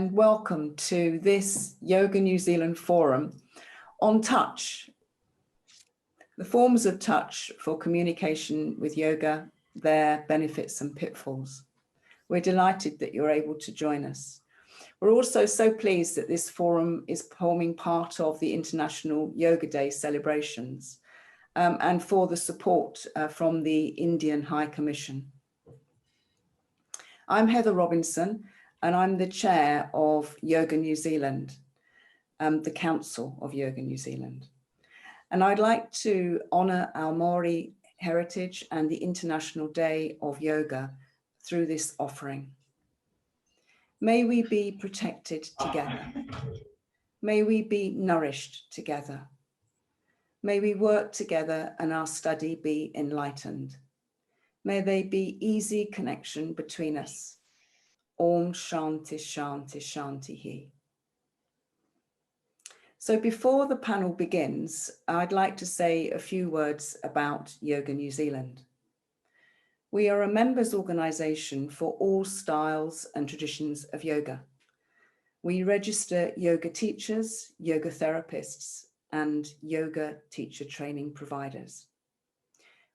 And welcome to this Yoga New Zealand forum on touch. The forms of touch for communication with yoga, their benefits and pitfalls. We're delighted that you're able to join us. We're also so pleased that this forum is forming part of the International Yoga Day celebrations and for the support from the Indian High Commission. I'm Heather Robinson, and I'm the chair of Yoga New Zealand, the Council of Yoga New Zealand. And I'd like to honour our Māori heritage and the International Day of Yoga through this offering. May we be protected together. May we be nourished together. May we work together and our study be enlightened. May there be easy connection between us. Om Shanti Shanti Shanti He. So before the panel begins, I'd like to say a few words about Yoga New Zealand. We are a members organisation for all styles and traditions of yoga. We register yoga teachers, yoga therapists, and yoga teacher training providers.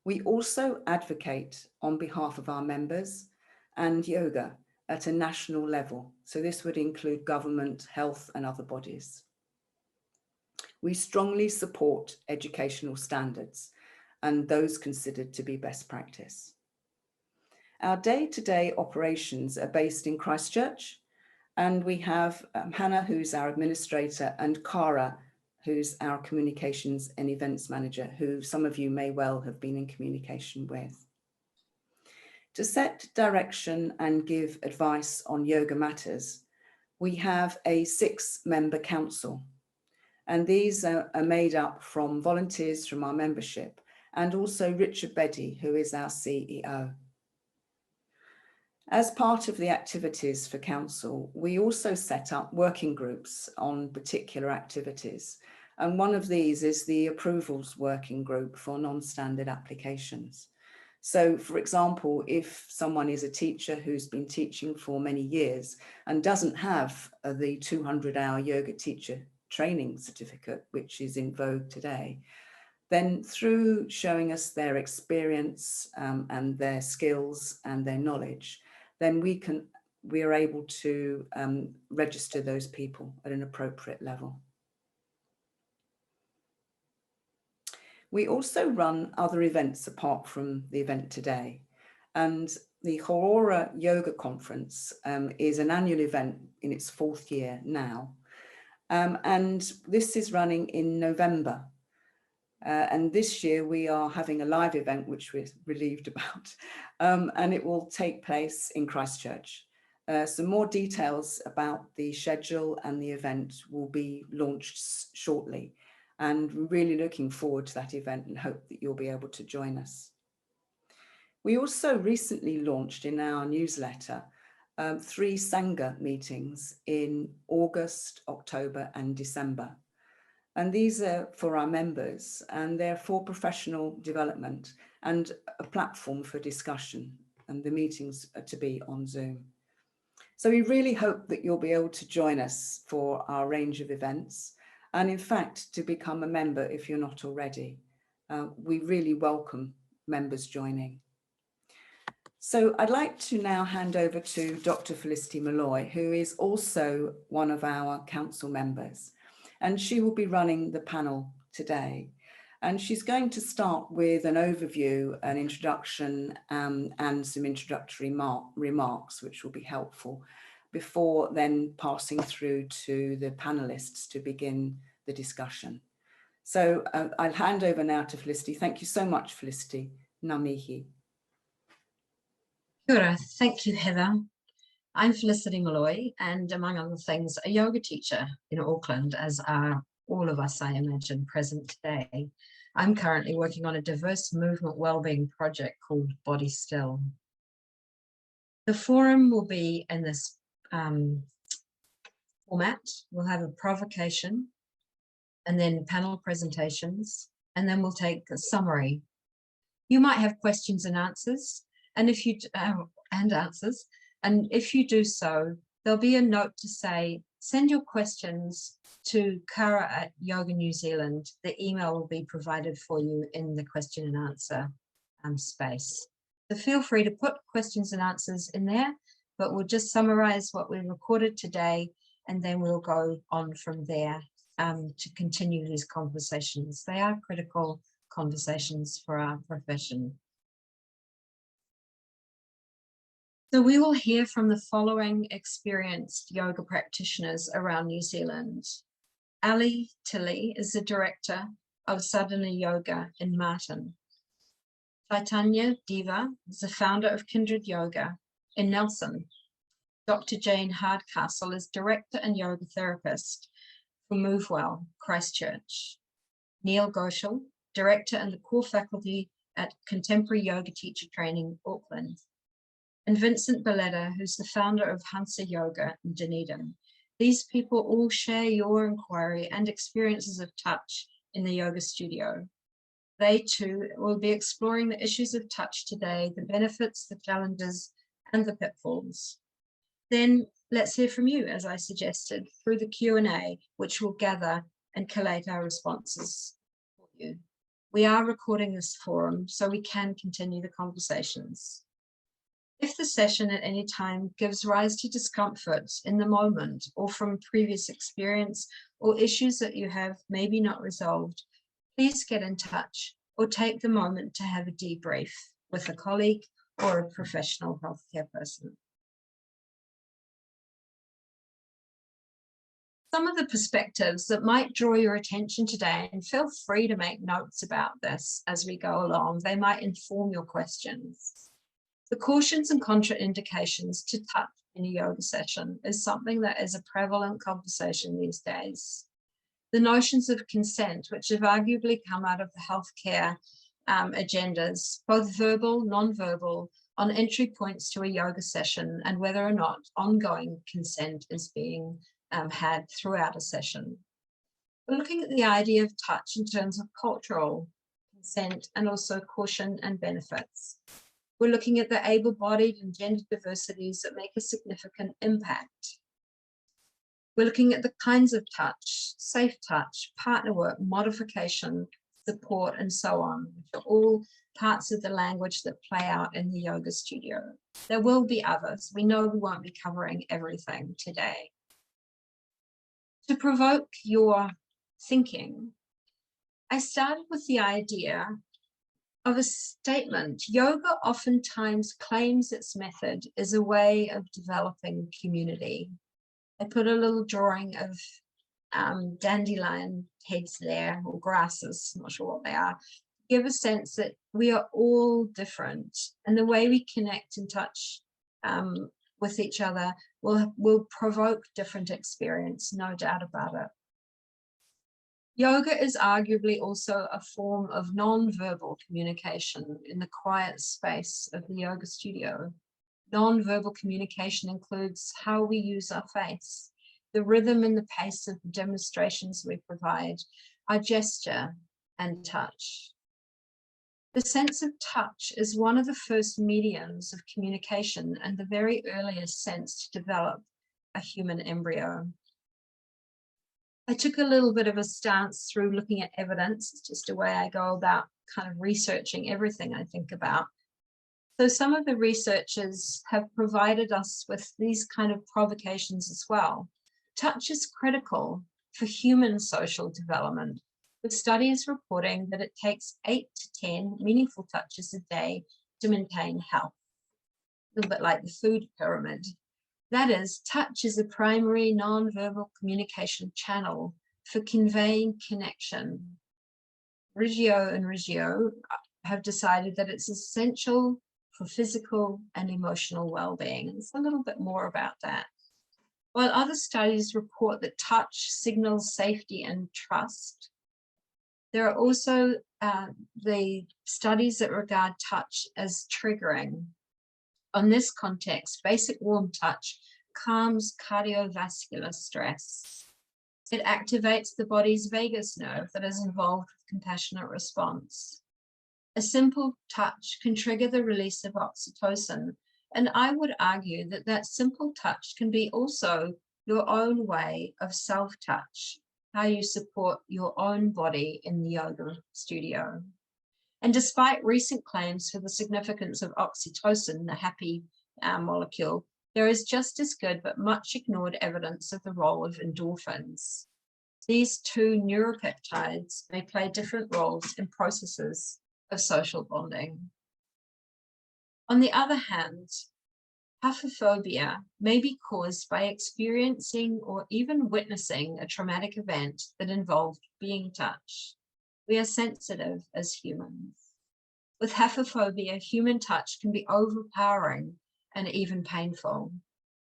We also advocate on behalf of our members and yoga at a national level. So this would include government, health, and other bodies. We strongly support educational standards and those considered to be best practice. Our day-to-day operations are based in Christchurch, and we have Hannah, who's our administrator, and Cara, who's our communications and events manager, who some of you may well have been in communication with. To set direction and give advice on yoga matters, we have a 6-member council, and these are made up from volunteers from our membership and also Richard Beddy, who is our CEO. As part of the activities for council, we also set up working groups on particular activities, and one of these is the approvals working group for non-standard applications. So, for example, if someone is a teacher who's been teaching for many years and doesn't have the 200-hour yoga teacher training certificate, which is in vogue today, then through showing us their experience and their skills and their knowledge, then we are able to register those people at an appropriate level. We also run other events apart from the event today, and the Horora Yoga Conference is an annual event in its 4th year now, and this is running in November. And this year we are having a live event, which we're relieved about, and it will take place in Christchurch. Some more details about the schedule and the event will be launched shortly. And we're really looking forward to that event and hope that you'll be able to join us. We also recently launched in our newsletter 3 Sangha meetings in August, October and December. And these are for our members, and they're for professional development and a platform for discussion, and the meetings are to be on Zoom. So we really hope that you'll be able to join us for our range of events. And in fact, to become a member if you're not already. We really welcome members joining. So I'd like to now hand over to Dr. Felicity Malloy, who is also one of our council members. And she will be running the panel today. And she's going to start with an overview, an introduction, and some introductory remarks, which will be helpful, before then passing through to the panelists to begin the discussion. So I'll hand over now to Felicity. Thank you so much, Felicity. Ngā mihi. Kia ora. Thank you, Heather. I'm Felicity Malloy, and among other things, a yoga teacher in Auckland, as are all of us, I imagine, present today. I'm currently working on a diverse movement wellbeing project called Body Still. The forum will be in this format. We'll have a provocation, and then panel presentations, and then we'll take a summary. You might have questions and answers, and if you do so, there'll be a note to say, send your questions to Kara at Yoga New Zealand. The email will be provided for you in the question and answer space. So feel free to put questions and answers in there, but we'll just summarize what we recorded today, and then we'll go on from there to continue these conversations. They are critical conversations for our profession. So we will hear from the following experienced yoga practitioners around New Zealand. Ali Tilley is the director of Sadhana Yoga in Martin. Chaitanya Deva is the founder of Kindred Yoga in Nelson. Dr. Jane Hardcastle is director and yoga therapist for Movewell, Christchurch. Neil Goshal, director and the core faculty at Contemporary Yoga Teacher Training, Auckland. And Vincent Belletta, who's the founder of Hansa Yoga in Dunedin. These people all share your inquiry and experiences of touch in the yoga studio. They too will be exploring the issues of touch today, the benefits, the challenges, and the pitfalls. Then let's hear from you, as I suggested, through the Q&A, which will gather and collate our responses for you. We are recording this forum so we can continue the conversations. If the session at any time gives rise to discomfort in the moment or from previous experience or issues that you have maybe not resolved, please get in touch or take the moment to have a debrief with a colleague or a professional healthcare person. Some of the perspectives that might draw your attention today, and feel free to make notes about this as we go along, they might inform your questions. The cautions and contraindications to touch in a yoga session is something that is a prevalent conversation these days. The notions of consent, which have arguably come out of the healthcare agendas, both verbal, non-verbal, on entry points to a yoga session and whether or not ongoing consent is being had throughout a session. We're looking at the idea of touch in terms of cultural consent and also caution and benefits. We're looking at the able-bodied and gender diversities that make a significant impact. We're looking at the kinds of touch, safe touch, partner work, modification, support, and so on, which are all parts of the language that play out in the yoga studio. There will be others. We know we won't be covering everything today. To provoke your thinking, I started with the idea of a statement. Yoga oftentimes claims its method is a way of developing community. I put a little drawing of dandelion heads there, or grasses, I'm not sure what they are, give a sense that we are all different, and the way we connect and touch with each other will provoke different experience, no doubt about it. Yoga is arguably also a form of non-verbal communication in the quiet space of the yoga studio. Non-verbal communication includes how we use our face, the rhythm and the pace of the demonstrations we provide, our gesture and touch. The sense of touch is one of the first mediums of communication and the very earliest sense to develop a human embryo. I took a little bit of a stance through looking at evidence. It's just a way I go about kind of researching everything I think about. So some of the researchers have provided us with these kind of provocations as well. Touch is critical for human social development, with studies reporting that it takes 8 to 10 meaningful touches a day to maintain health. A little bit like the food pyramid. That is, touch is a primary non-verbal communication channel for conveying connection. Riggio and Riggio have decided that it's essential for physical and emotional well-being. It's a little bit more about that. While other studies report that touch signals safety and trust, there are also the studies that regard touch as triggering. On this context, basic warm touch calms cardiovascular stress. It activates the body's vagus nerve that is involved with compassionate response. A simple touch can trigger the release of oxytocin, And I would argue that that simple touch can be also your own way of self-touch, how you support your own body in the yoga studio. And despite recent claims for the significance of oxytocin, the happy molecule, there is just as good but much ignored evidence of the role of endorphins. These two neuropeptides may play different roles in processes of social bonding. On the other hand, Pathophobia may be caused by experiencing or even witnessing a traumatic event that involved being touched. We are sensitive as humans. With pathophobia, human touch can be overpowering and even painful.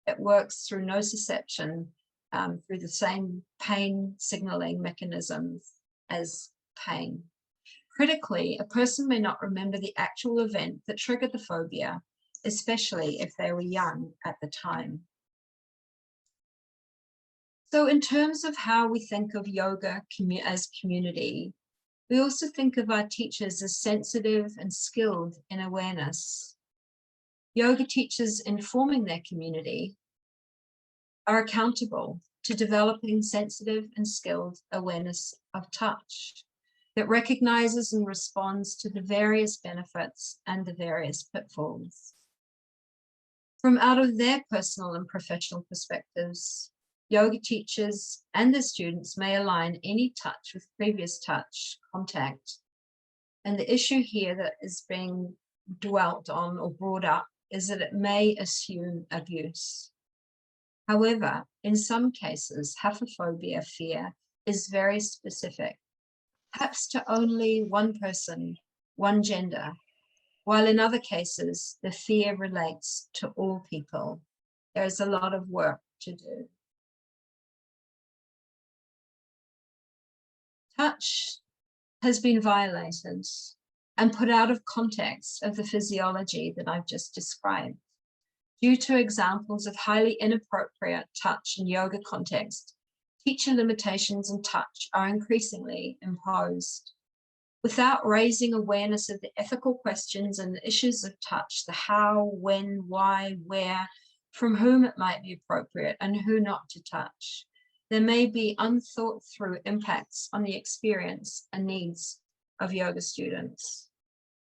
It works through nociception, through the same pain signaling mechanisms as pain. Critically, a person may not remember the actual event that triggered the phobia, especially if they were young at the time. So in terms of how we think of yoga as community, we also think of our teachers as sensitive and skilled in awareness. Yoga teachers informing their community are accountable to developing sensitive and skilled awareness of touch that recognizes and responds to the various benefits and the various pitfalls. From out of their personal and professional perspectives, yoga teachers and their students may align any touch with previous touch contact. And the issue here that is being dwelt on or brought up is that it may assume abuse. However, in some cases, pathophobia fear is very specific, perhaps to only one person, one gender, while in other cases, the fear relates to all people. There is a lot of work to do. Touch has been violated and put out of context of the physiology that I've just described. Due to examples of highly inappropriate touch in yoga context, teacher limitations in touch are increasingly imposed. Without raising awareness of the ethical questions and the issues of touch, the how, when, why, where, from whom it might be appropriate and who not to touch, there may be unthought through impacts on the experience and needs of yoga students.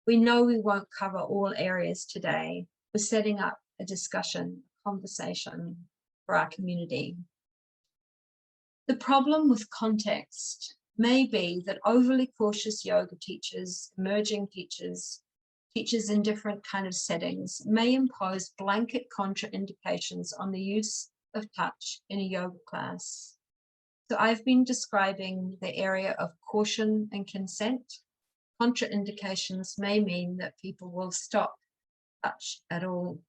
We know we won't cover all areas today. We're setting up a discussion, conversation for our community. The problem with context may be that overly cautious yoga teachers, emerging teachers, teachers in different kind of settings may impose blanket contraindications on the use of touch in a yoga class. So I've been describing the area of caution and consent. Contraindications may mean that people will stop touch at all,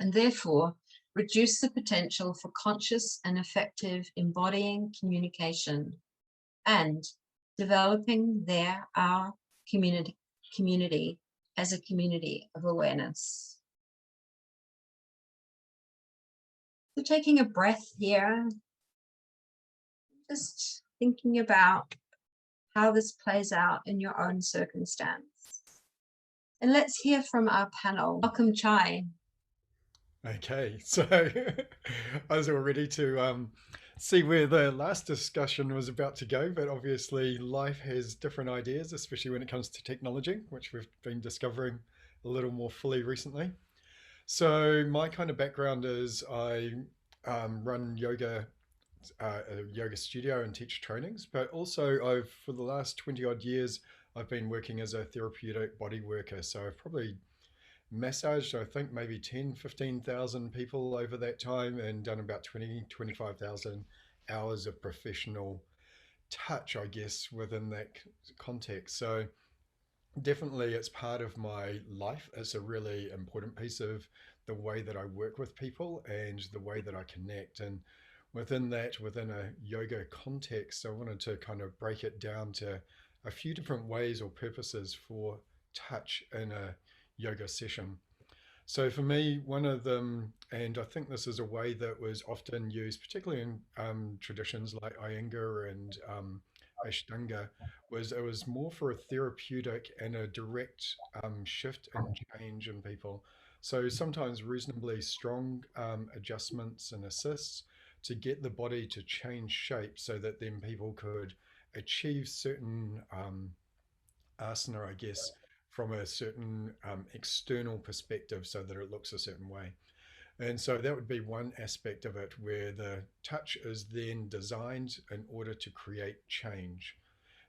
and therefore reduce the potential for conscious and effective embodying communication and developing our community as a community of awareness. So taking a breath here, just thinking about how this plays out in your own circumstance. And let's hear from our panel. Welcome, Chai. Okay, so I was all ready to see where the last discussion was about to go, but obviously life has different ideas, especially when it comes to technology, which we've been discovering a little more fully recently. So my kind of background is I run a yoga studio and teach trainings, but also for the last 20 odd years, I've been working as a therapeutic body worker. So I've probably massaged, I think maybe 10, 15,000 people over that time and done about 20, 25,000 hours of professional touch, I guess, within that context. So definitely it's part of my life. It's a really important piece of the way that I work with people and the way that I connect. And within that, within a yoga context, I wanted to kind of break it down to a few different ways or purposes for touch in a yoga session. So for me, one of them, and I think this is a way that was often used, particularly in traditions like Iyengar and Ashtanga, was it was more for a therapeutic and a direct shift and change in people. So sometimes reasonably strong adjustments and assists to get the body to change shape so that then people could achieve certain asana, I guess, from a certain external perspective so that it looks a certain way. And so that would be one aspect of it where the touch is then designed in order to create change.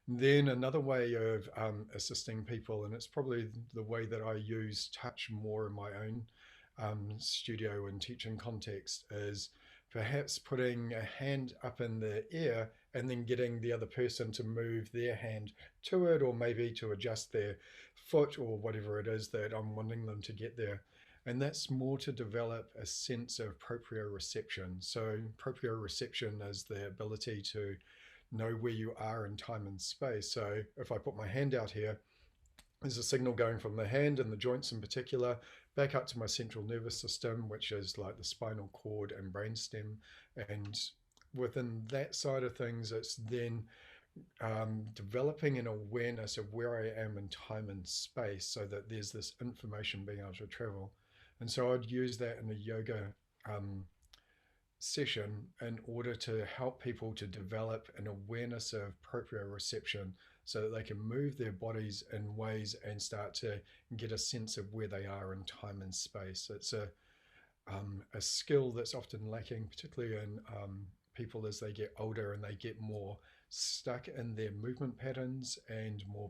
Then another way of assisting people, and it's probably the way that I use touch more in my own studio and teaching context, is perhaps putting a hand up in the air and then getting the other person to move their hand to it, or maybe to adjust their foot or whatever it is that I'm wanting them to get there. And that's more to develop a sense of proprioception. So proprioception is the ability to know where you are in time and space. So if I put my hand out here, there's a signal going from the hand and the joints in particular back up to my central nervous system, which is like the spinal cord and brainstem. And within that side of things, it's then developing an awareness of where I am in time and space so that there's this information being able to travel. And so I'd use that in a yoga session in order to help people to develop an awareness of proprioception so that they can move their bodies in ways and start to get a sense of where they are in time and space. It's a skill that's often lacking, particularly in people as they get older and they get more stuck in their movement patterns and more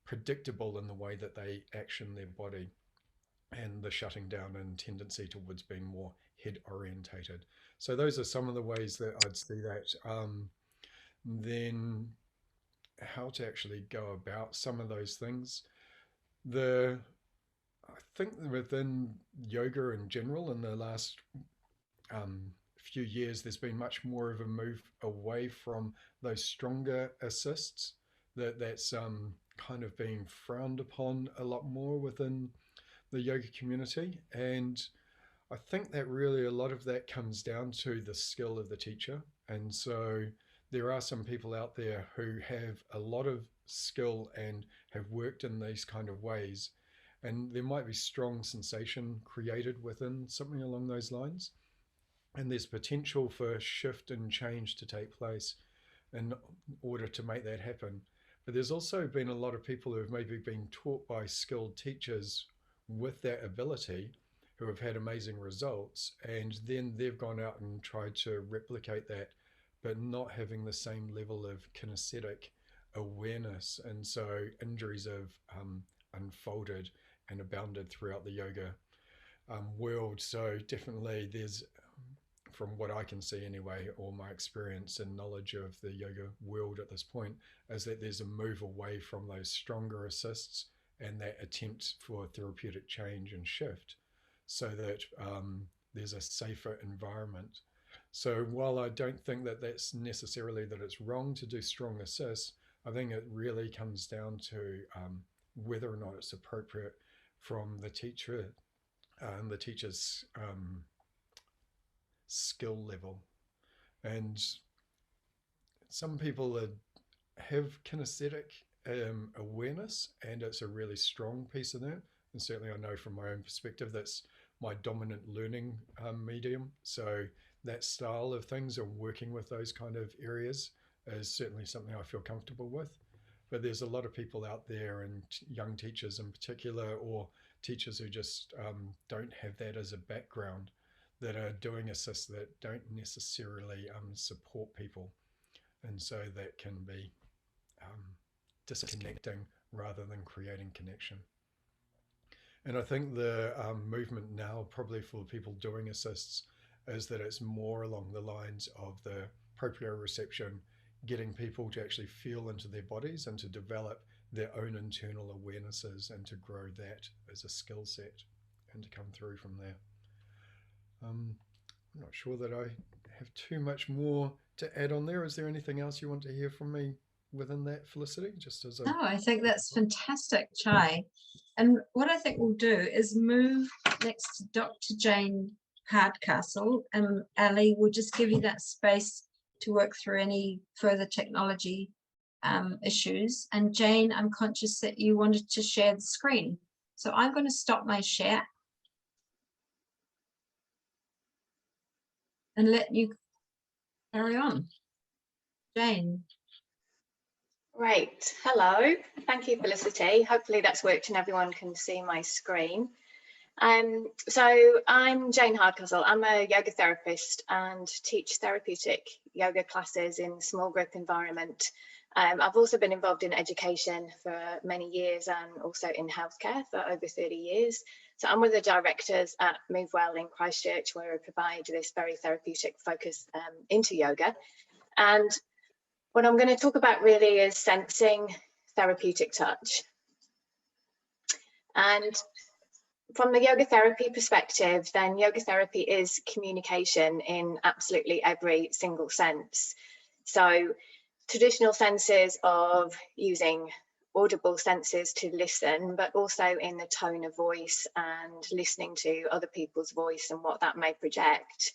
predictable in the way that they action their body, and the shutting down and tendency towards being more head orientated. So those are some of the ways that I'd see that. Then how to actually go about some of those things. I think within yoga in general in the last few years, there's been much more of a move away from those stronger assists. That's kind of being frowned upon a lot more within the yoga community. And I think that really a lot of that comes down to the skill of the teacher. And so there are some people out there who have a lot of skill and have worked in these kind of ways. And there might be strong sensation created within something along those lines. And there's potential for shift and change to take place in order to make that happen. But there's also been a lot of people who have maybe been taught by skilled teachers with that ability who have had amazing results, and then they've gone out and tried to replicate that, but not having the same level of kinesthetic awareness. And so injuries have unfolded and abounded throughout the yoga world. So definitely there's, from what I can see anyway, or my experience and knowledge of the yoga world at this point, is that there's a move away from those stronger assists and that attempt for therapeutic change and shift so that there's a safer environment. So while I don't think that that's necessarily that it's wrong to do strong assists, I think it really comes down to whether or not it's appropriate from the teacher and the teacher's skill level. And some people have kinesthetic awareness, and it's a really strong piece of that. And certainly I know from my own perspective, that's my dominant learning medium. So that style of things and working with those kind of areas is certainly something I feel comfortable with. But there's a lot of people out there, and young teachers in particular, or teachers who just don't have that as a background, that are doing assists that don't necessarily support people. And so that can be disconnecting rather than creating connection. And I think the movement now, probably for people doing assists, is that it's more along the lines of the proprioception, getting people to actually feel into their bodies and to develop their own internal awarenesses and to grow that as a skill set and to come through from there. I'm not sure that I have too much more to add on there. Is there anything else you want to hear from me within that, Felicity? Just as No, I think that's fantastic, Chai. And what I think we'll do is move next to Dr. Jane Hardcastle, and Ali will just give you that space to work through any further technology issues. And Jane, I'm conscious that you wanted to share the screen. So I'm going to stop my share and let you carry on. Jane. Great. Hello. Thank you, Felicity. Hopefully that's worked and everyone can see my screen. So I'm Jane Hardcastle. I'm a yoga therapist and teach therapeutic yoga classes in small group environment. I've also been involved in education for many years and also in healthcare for over 30 years. So I'm one of the directors at Move Well in Christchurch, where I provide this very therapeutic focus into yoga. And what I'm going to talk about really is sensing therapeutic touch. And from the yoga therapy perspective, then yoga therapy is communication in absolutely every single sense. So traditional senses of using audible senses to listen, but also in the tone of voice and listening to other people's voice and what that may project.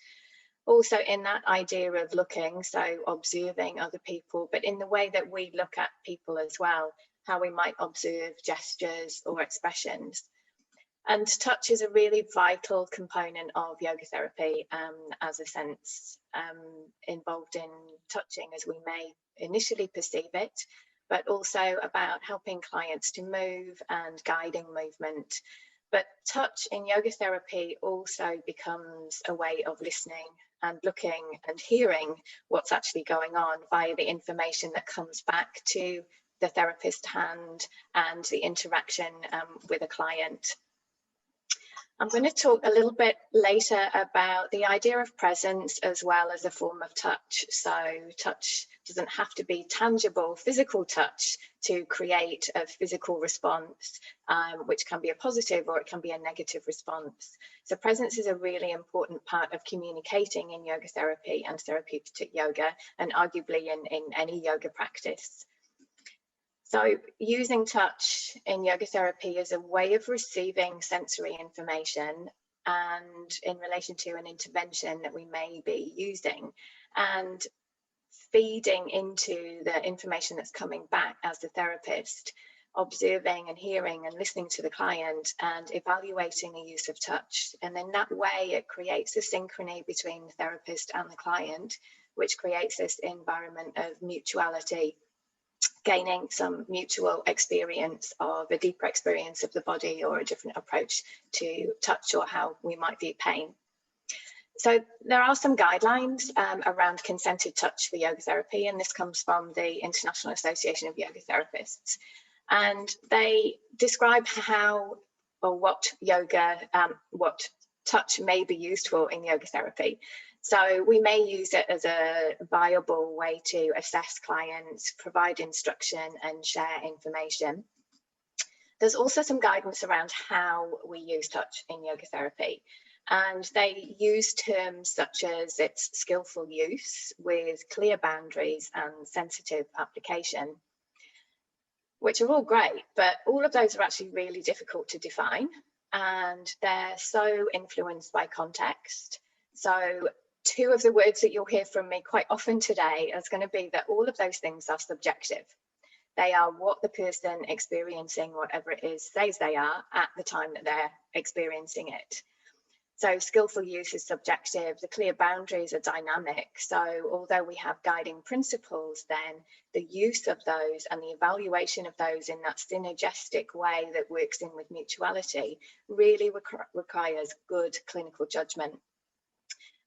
Also in that idea of looking, so observing other people, but in the way that we look at people as well, how we might observe gestures or expressions. And touch is a really vital component of yoga therapy as a sense involved in touching as we may initially perceive it, but also about helping clients to move and guiding movement. But touch in yoga therapy also becomes a way of listening and looking and hearing what's actually going on via the information that comes back to the therapist hand and the interaction with a client. I'm going to talk a little bit later about the idea of presence as well as a form of touch. So touch doesn't have to be tangible, physical touch to create a physical response, which can be a positive or it can be a negative response. So presence is a really important part of communicating in yoga therapy and therapeutic yoga, and arguably in any yoga practice. So using touch in yoga therapy is a way of receiving sensory information and in relation to an intervention that we may be using, and feeding into the information that's coming back as the therapist, observing and hearing and listening to the client and evaluating the use of touch. And in that way, it creates a synchrony between the therapist and the client, which creates this environment of mutuality, gaining some mutual experience of a deeper experience of the body or a different approach to touch or how we might view pain. So there are some guidelines around consented touch for yoga therapy, and this comes from the International Association of Yoga Therapists. And they describe how or what what touch may be used for in yoga therapy. So we may use it as a viable way to assess clients, provide instruction and share information. There's also some guidance around how we use touch in yoga therapy. And they use terms such as its skillful use with clear boundaries and sensitive application, which are all great, but all of those are actually really difficult to define, and they're so influenced by context. So two of the words that you'll hear from me quite often today is going to be that all of those things are subjective. They are what the person experiencing whatever it is says they are at the time that they're experiencing it. So skillful use is subjective, the clear boundaries are dynamic. So although we have guiding principles, then the use of those and the evaluation of those in that synergistic way that works in with mutuality really requires good clinical judgment.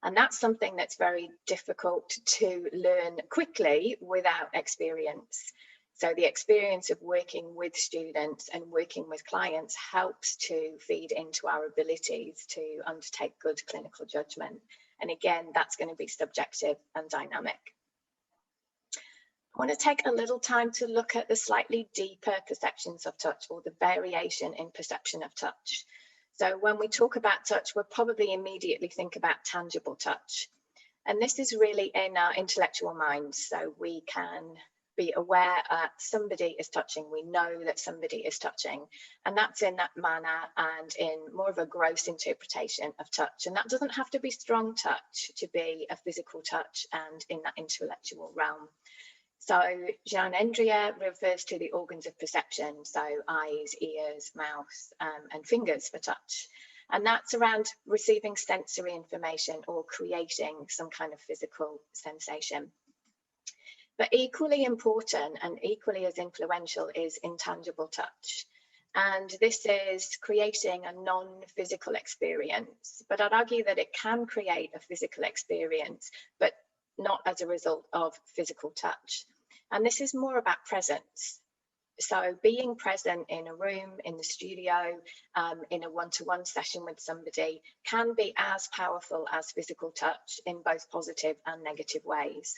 And that's something that's very difficult to learn quickly without experience. So the experience of working with students and working with clients helps to feed into our abilities to undertake good clinical judgment. And again, that's going to be subjective and dynamic. I want to take a little time to look at the slightly deeper perceptions of touch, or the variation in perception of touch. So when we talk about touch, we'll probably immediately think about tangible touch. And this is really in our intellectual minds. So we can be aware that somebody is touching, we know that somebody is touching, and that's in that manner and in more of a gross interpretation of touch. And that doesn't have to be strong touch to be a physical touch and in that intellectual realm. So Jnanendriya refers to the organs of perception, so eyes, ears, mouth, and fingers for touch. And that's around receiving sensory information or creating some kind of physical sensation. But equally important and equally as influential is intangible touch. And this is creating a non-physical experience. But I'd argue that it can create a physical experience, but not as a result of physical touch. And this is more about presence. So being present in a room, in the studio, in a one-to-one session with somebody can be as powerful as physical touch in both positive and negative ways.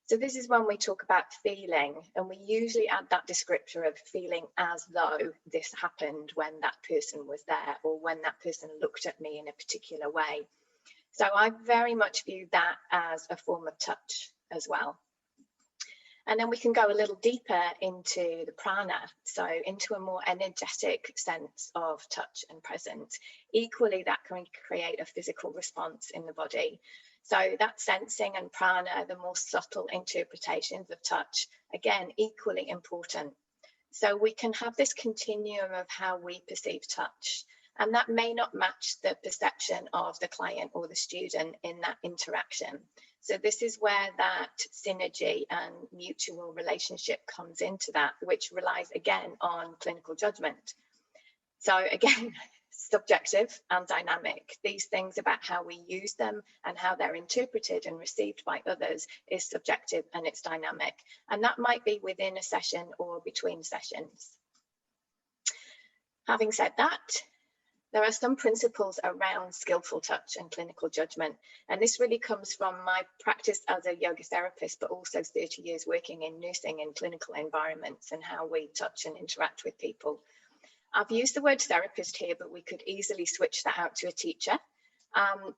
So this is when we talk about feeling, and we usually add that descriptor of feeling as though this happened when that person was there, or when that person looked at me in a particular way. So I very much view that as a form of touch as well. And then we can go a little deeper into the prana, so into a more energetic sense of touch and presence. Equally, that can create a physical response in the body. So that sensing and prana, the more subtle interpretations of touch, again, equally important. So we can have this continuum of how we perceive touch, and that may not match the perception of the client or the student in that interaction. So this is where that synergy and mutual relationship comes into that, which relies again on clinical judgment. So again, subjective and dynamic. These things about how we use them and how they're interpreted and received by others is subjective and it's dynamic. And that might be within a session or between sessions. Having said that, there are some principles around skillful touch and clinical judgment. And this really comes from my practice as a yoga therapist, but also 30 years working in nursing in clinical environments and how we touch and interact with people. I've used the word therapist here, but we could easily switch that out to a teacher.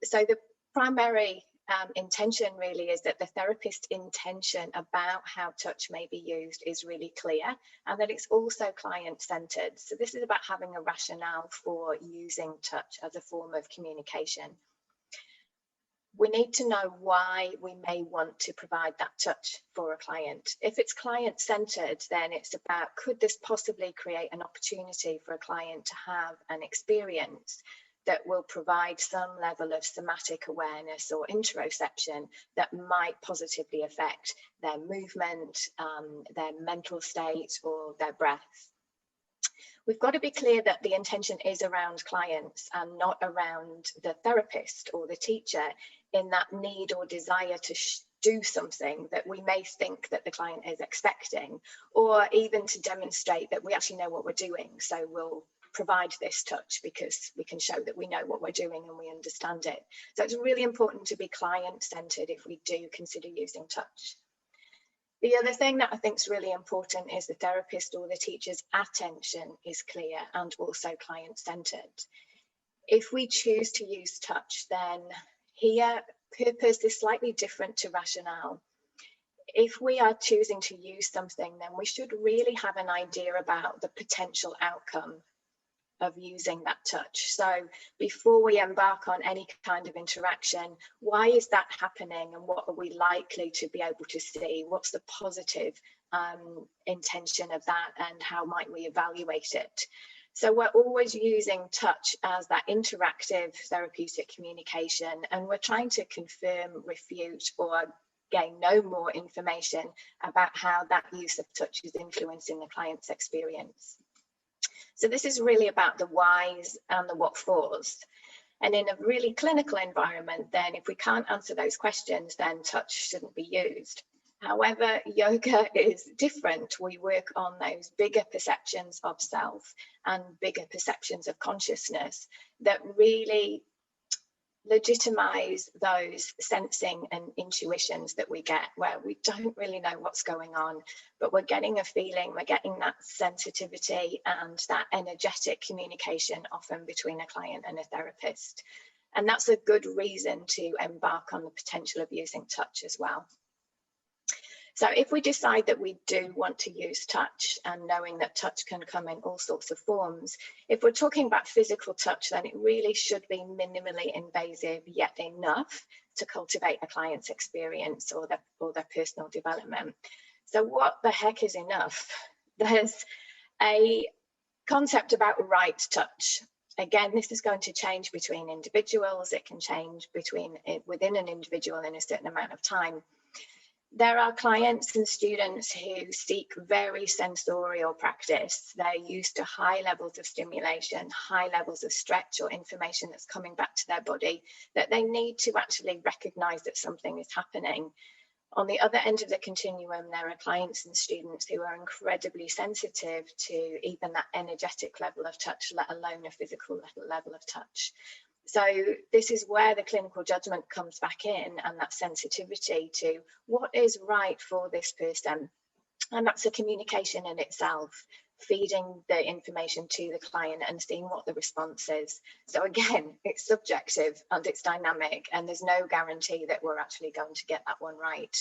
So the primary intention really is that the therapist's intention about how touch may be used is really clear, and that it's also client-centered. So this is about having a rationale for using touch as a form of communication. We need to know why we may want to provide that touch for a client. If it's client-centered, then it's about, could this possibly create an opportunity for a client to have an experience that will provide some level of somatic awareness or interoception that might positively affect their movement, their mental state, or their breath. We've got to be clear that the intention is around clients and not around the therapist or the teacher in that need or desire to do something that we may think that the client is expecting, or even to demonstrate that we actually know what we're doing. So we'll provide this touch because we can show that we know what we're doing and we understand it. So it's really important to be client-centered if we do consider using touch. The other thing that I think is really important is the therapist or the teacher's attention is clear and also client-centered. If we choose to use touch, then here purpose is slightly different to rationale. If we are choosing to use something, then we should really have an idea about the potential outcome of using that touch. So before we embark on any kind of interaction, why is that happening and what are we likely to be able to see? What's the positive intention of that and how might we evaluate it? So we're always using touch as that interactive therapeutic communication, and we're trying to confirm, refute, or gain no more information about how that use of touch is influencing the client's experience. So this is really about the whys and the what fors. And in a really clinical environment, then if we can't answer those questions, then touch shouldn't be used. However, yoga is different. We work on those bigger perceptions of self and bigger perceptions of consciousness that really legitimize those sensing and intuitions that we get, where we don't really know what's going on, but we're getting a feeling, we're getting that sensitivity and that energetic communication often between a client and a therapist. And that's a good reason to embark on the potential of using touch as well. So if we decide that we do want to use touch, and knowing that touch can come in all sorts of forms, if we're talking about physical touch, then it really should be minimally invasive, yet enough to cultivate a client's experience or their personal development. So what the heck is enough? There's a concept about right touch. Again, this is going to change between individuals. It can change within an individual in a certain amount of time. There are clients and students who seek very sensorial practice. They're used to high levels of stimulation, high levels of stretch or information that's coming back to their body, that they need to actually recognize that something is happening. On the other end of the continuum, there are clients and students who are incredibly sensitive to even that energetic level of touch, let alone a physical level of touch. So this is where the clinical judgment comes back in, and that sensitivity to what is right for this person. And that's a communication in itself, feeding the information to the client and seeing what the response is. So again, it's subjective and it's dynamic, and there's no guarantee that we're actually going to get that one right.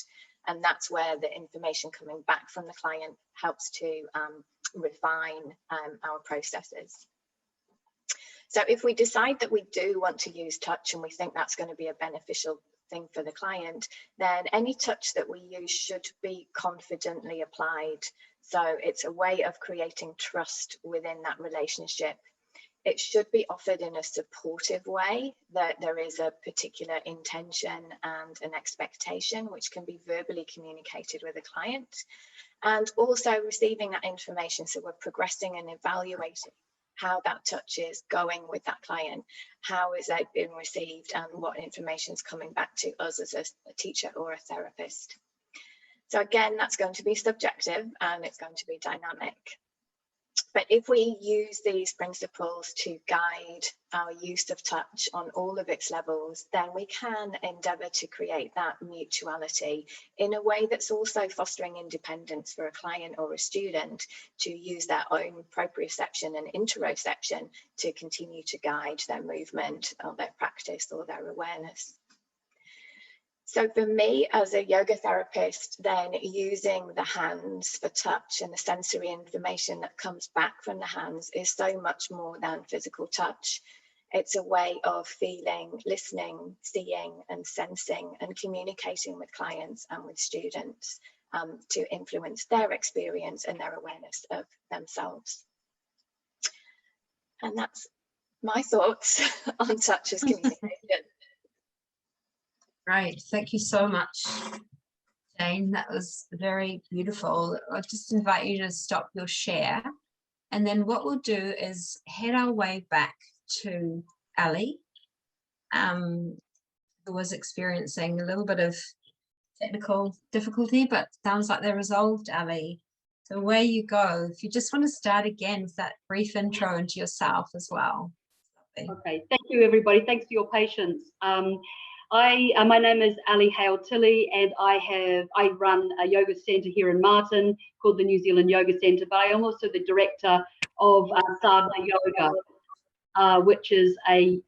And that's where the information coming back from the client helps to refine our processes. So if we decide that we do want to use touch and we think that's going to be a beneficial thing for the client, then any touch that we use should be confidently applied. So it's a way of creating trust within that relationship. It should be offered in a supportive way, that there is a particular intention and an expectation which can be verbally communicated with a client, and also receiving that information. So we're progressing and evaluating how that touch is going with that client, how is it being received, and what information is coming back to us as a teacher or a therapist. So again, that's going to be subjective and it's going to be dynamic. But if we use these principles to guide our use of touch on all of its levels, then we can endeavour to create that mutuality in a way that's also fostering independence for a client or a student to use their own proprioception and interoception to continue to guide their movement or their practice or their awareness. So for me as a yoga therapist, then using the hands for touch and the sensory information that comes back from the hands is so much more than physical touch. It's a way of feeling, listening, seeing and sensing and communicating with clients and with students to influence their experience and their awareness of themselves. And that's my thoughts on touch as communication. Great, thank you so much, Jane. That was very beautiful. I'll just invite you to stop your share, and then what we'll do is head our way back to Ali, who was experiencing a little bit of technical difficulty, but sounds like they're resolved, Ali. So away you go. If you just want to start again with that brief intro into yourself as well. Okay, thank you everybody. Thanks for your patience. My name is Ali Hale-Tilley, and I run a yoga centre here in Martin called the New Zealand Yoga Centre, but I am also the director of Sadhana Yoga, which is a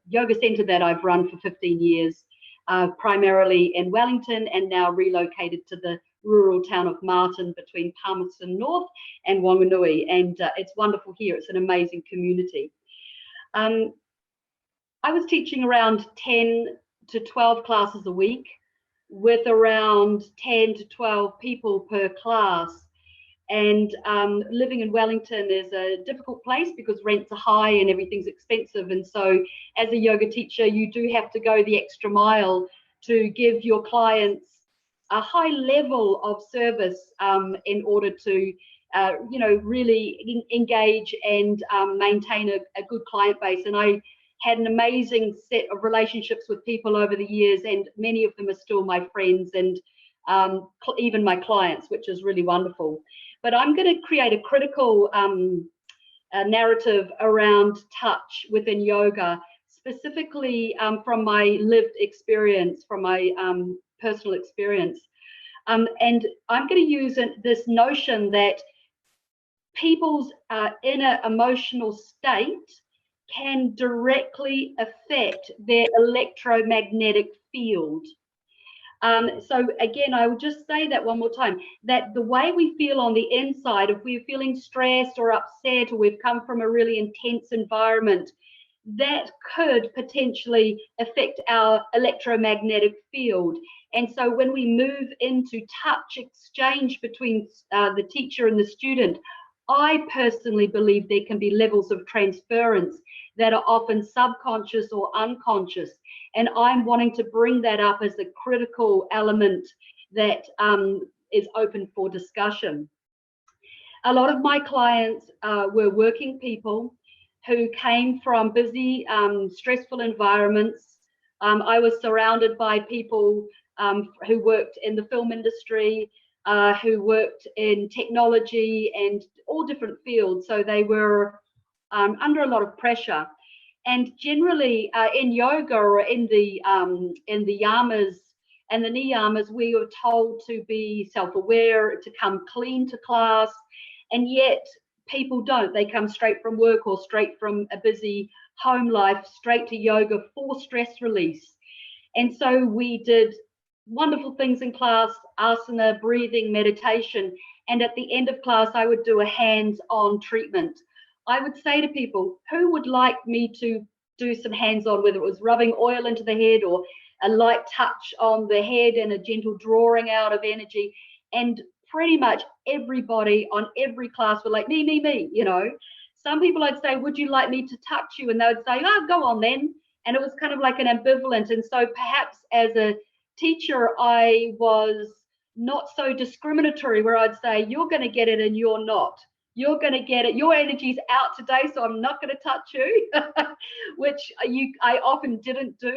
yoga centre that I've run for 15 years, primarily in Wellington, and now relocated to the rural town of Martin between Palmerston North and Wanganui, and it's wonderful here. It's an amazing community. I was teaching around 10 to 12 classes a week with around 10 to 12 people per class. And living in Wellington is a difficult place because rents are high and everything's expensive. And so as a yoga teacher, you do have to go the extra mile to give your clients a high level of service in order to really engage and maintain a good client base. And I had an amazing set of relationships with people over the years, and many of them are still my friends and even my clients, which is really wonderful. But I'm going to create a critical narrative around touch within yoga, specifically from my lived experience, from my personal experience. And I'm going to use this notion that people's inner emotional state can directly affect their electromagnetic field. So again, I will just say that one more time, that the way we feel on the inside, if we're feeling stressed or upset, or we've come from a really intense environment, that could potentially affect our electromagnetic field. And so when we move into touch exchange between the teacher and the student, I personally believe there can be levels of transference that are often subconscious or unconscious. And I'm wanting to bring that up as a critical element that is open for discussion. A lot of my clients were working people who came from busy, stressful environments. I was surrounded by people who worked in the film industry, who worked in technology and all different fields. So they were under a lot of pressure. And generally in yoga or in the yamas and the niyamas, we were told to be self-aware, to come clean to class, and yet people don't. They come straight from work or straight from a busy home life, straight to yoga for stress release. And so we did wonderful things in class, asana, breathing, meditation. And at the end of class, I would do a hands-on treatment. I would say to people, who would like me to do some hands-on, whether it was rubbing oil into the head or a light touch on the head and a gentle drawing out of energy? And pretty much everybody on every class were like, me, you know. Some people I'd say, would you like me to touch you? And they would say, oh, go on then. And it was kind of like an ambivalent. And so perhaps as a teacher, I was not so discriminatory, where I'd say, you're going to get it and you're not. You're going to get it. Your energy's out today, so I'm not going to touch you, which I often didn't do.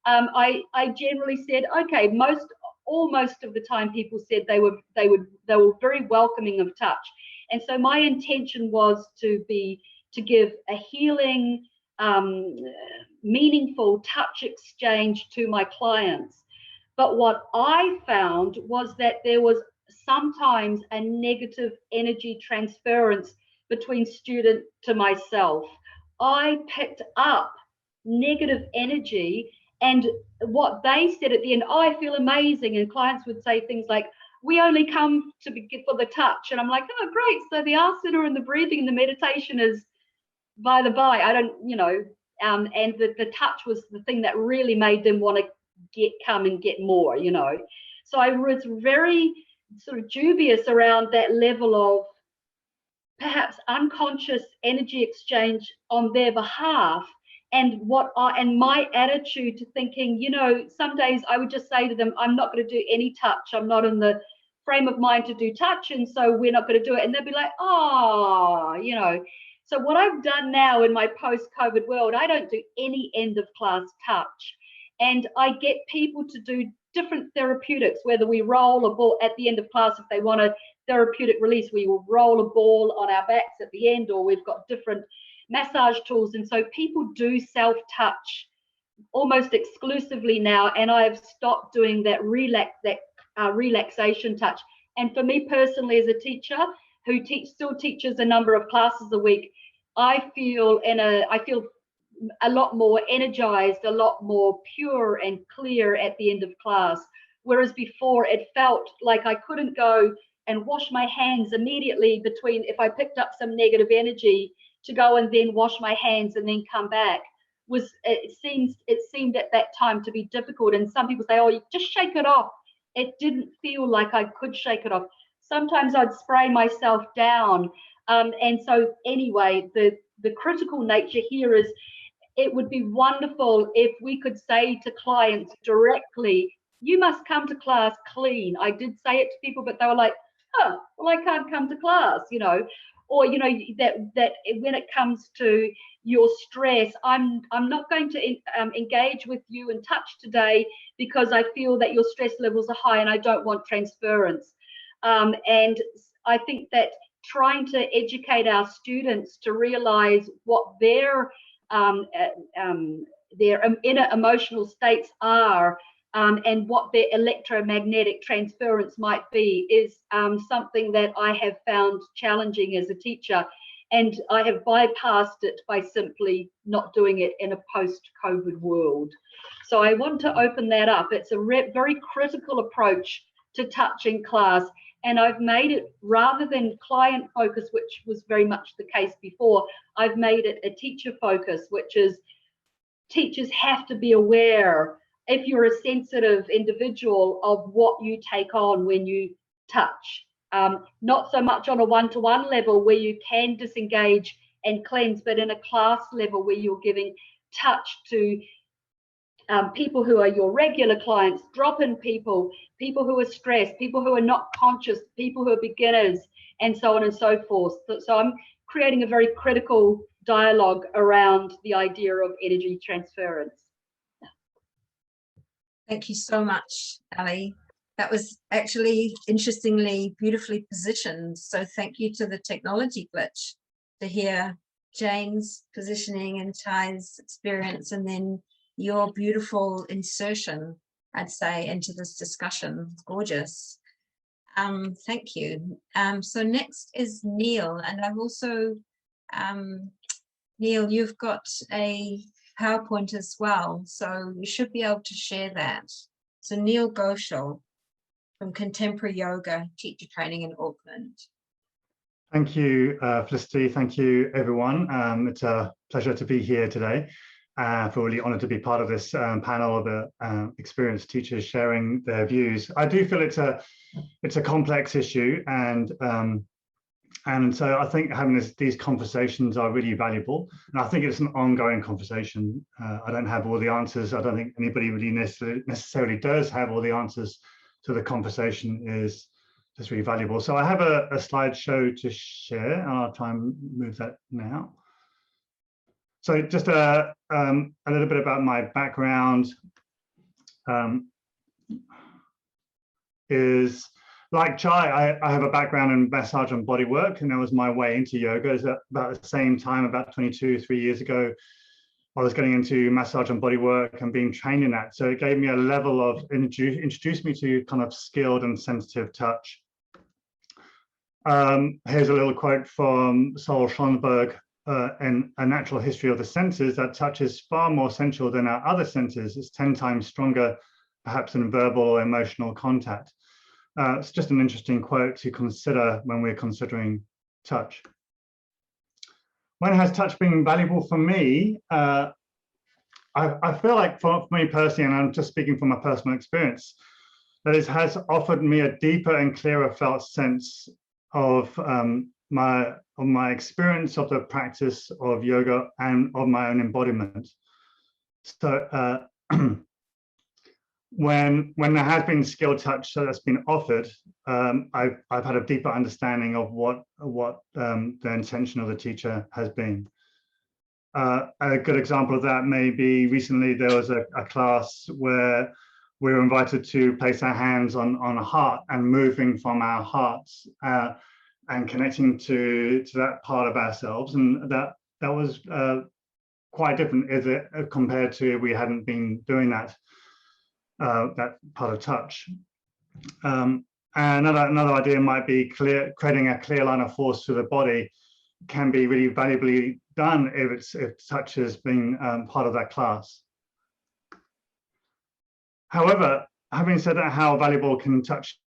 I generally said, okay, almost of the time people said they were very welcoming of touch. And so my intention was to give a healing, meaningful touch exchange to my clients. But what I found was that there was sometimes a negative energy transference between student to myself. I picked up negative energy, and what they said at the end, oh, I feel amazing. And clients would say things like, we only come for the touch. And I'm like, oh, great. So the asana and the breathing and the meditation is by the by. I don't, you know, and the touch was the thing that really made them want to come and get more, you know. So I was very sort of dubious around that level of perhaps unconscious energy exchange on their behalf. And my attitude to thinking, you know, some days I would just say to them, I'm not going to do any touch. I'm not in the frame of mind to do touch, and so we're not going to do it. And they'd be like, oh, you know. So what I've done now in my post-COVID world, I don't do any end of class touch. And I get people to do different therapeutics, whether we roll a ball at the end of class. If they want a therapeutic release, we will roll a ball on our backs at the end, or we've got different massage tools. And so people do self-touch almost exclusively now, and I've stopped doing that relaxation touch. And for me personally, as a teacher who still teaches a number of classes a week, I feel a lot more energized, a lot more pure and clear at the end of class. Whereas before it felt like I couldn't go and wash my hands immediately between, if I picked up some negative energy, to go and then wash my hands and then come back. It seemed at that time to be difficult. And some people say, oh, you just shake it off. It didn't feel like I could shake it off. Sometimes I'd spray myself down. And so anyway, the critical nature here is, it would be wonderful if we could say to clients directly, you must come to class clean. I did say it to people, but they were like, oh, well, I can't come to class, you know. Or, you know, that when it comes to your stress, I'm not going to engage with you in touch today because I feel that your stress levels are high and I don't want transference. And I think that trying to educate our students to realize what their inner emotional states are, and what their electromagnetic transference might be, is something that I have found challenging as a teacher, and I have bypassed it by simply not doing it in a post-COVID world. So I want to open that up. It's a very critical approach to touch in class, And I've made it, rather than client focus, which was very much the case before, I've made it a teacher focus, which is teachers have to be aware, if you're a sensitive individual, of what you take on when you touch. Not so much on a one-to-one level where you can disengage and cleanse, but in a class level where you're giving touch to people who are your regular clients, drop-in people, people who are stressed, people who are not conscious, people who are beginners, and so on and so forth. So I'm creating a very critical dialogue around the idea of energy transference. Thank you so much, Ali. That was actually interestingly, beautifully positioned. So thank you to the technology glitch to hear Jane's positioning and Ty's experience, and then your beautiful insertion, I'd say, into this discussion. It's gorgeous. Thank you. So next is Neil, and I've also, Neil, you've got a PowerPoint as well, so you should be able to share that. So Neil Goshal from Contemporary Yoga Teacher Training in Auckland. Thank you, Felicity. Thank you, everyone. It's a pleasure to be here today. Feel really honoured to be part of this panel of experienced teachers sharing their views. I do feel it's a complex issue, and so I think having these conversations are really valuable, and I think it's an ongoing conversation. I don't have all the answers. I don't think anybody really necessarily does have all the answers. So the conversation is just really valuable. So I have a slideshow to share, and I'll try and move that now. So just a little bit about my background. Is like Chai, I have a background in massage and bodywork, and that was my way into yoga. It was about the same time, about 3 years ago, I was getting into massage and bodywork and being trained in that. So it gave me a level of, introduced me to kind of skilled and sensitive touch. Here's a little quote from Sol Schoenberg in A Natural History of the Senses, that touch is far more sensual than our other senses. It's 10 times stronger, perhaps, than verbal or emotional contact. It's just an interesting quote to consider when we're considering touch. When has touch been valuable for me? I feel like for me personally, and I'm just speaking from my personal experience, that it has offered me a deeper and clearer felt sense of my experience of the practice of yoga and of my own embodiment. So when there has been skilled touch that's been offered, I've had a deeper understanding of what the intention of the teacher has been. A good example of that may be recently there was a class where we were invited to place our hands on a heart and moving from our hearts and connecting to that part of ourselves, and that was quite different, is it, compared to if we hadn't been doing that part of touch. And another idea might be creating a clear line of force to the body can be really valuably done if touch has been part of that class. However, having said that, how valuable can touch?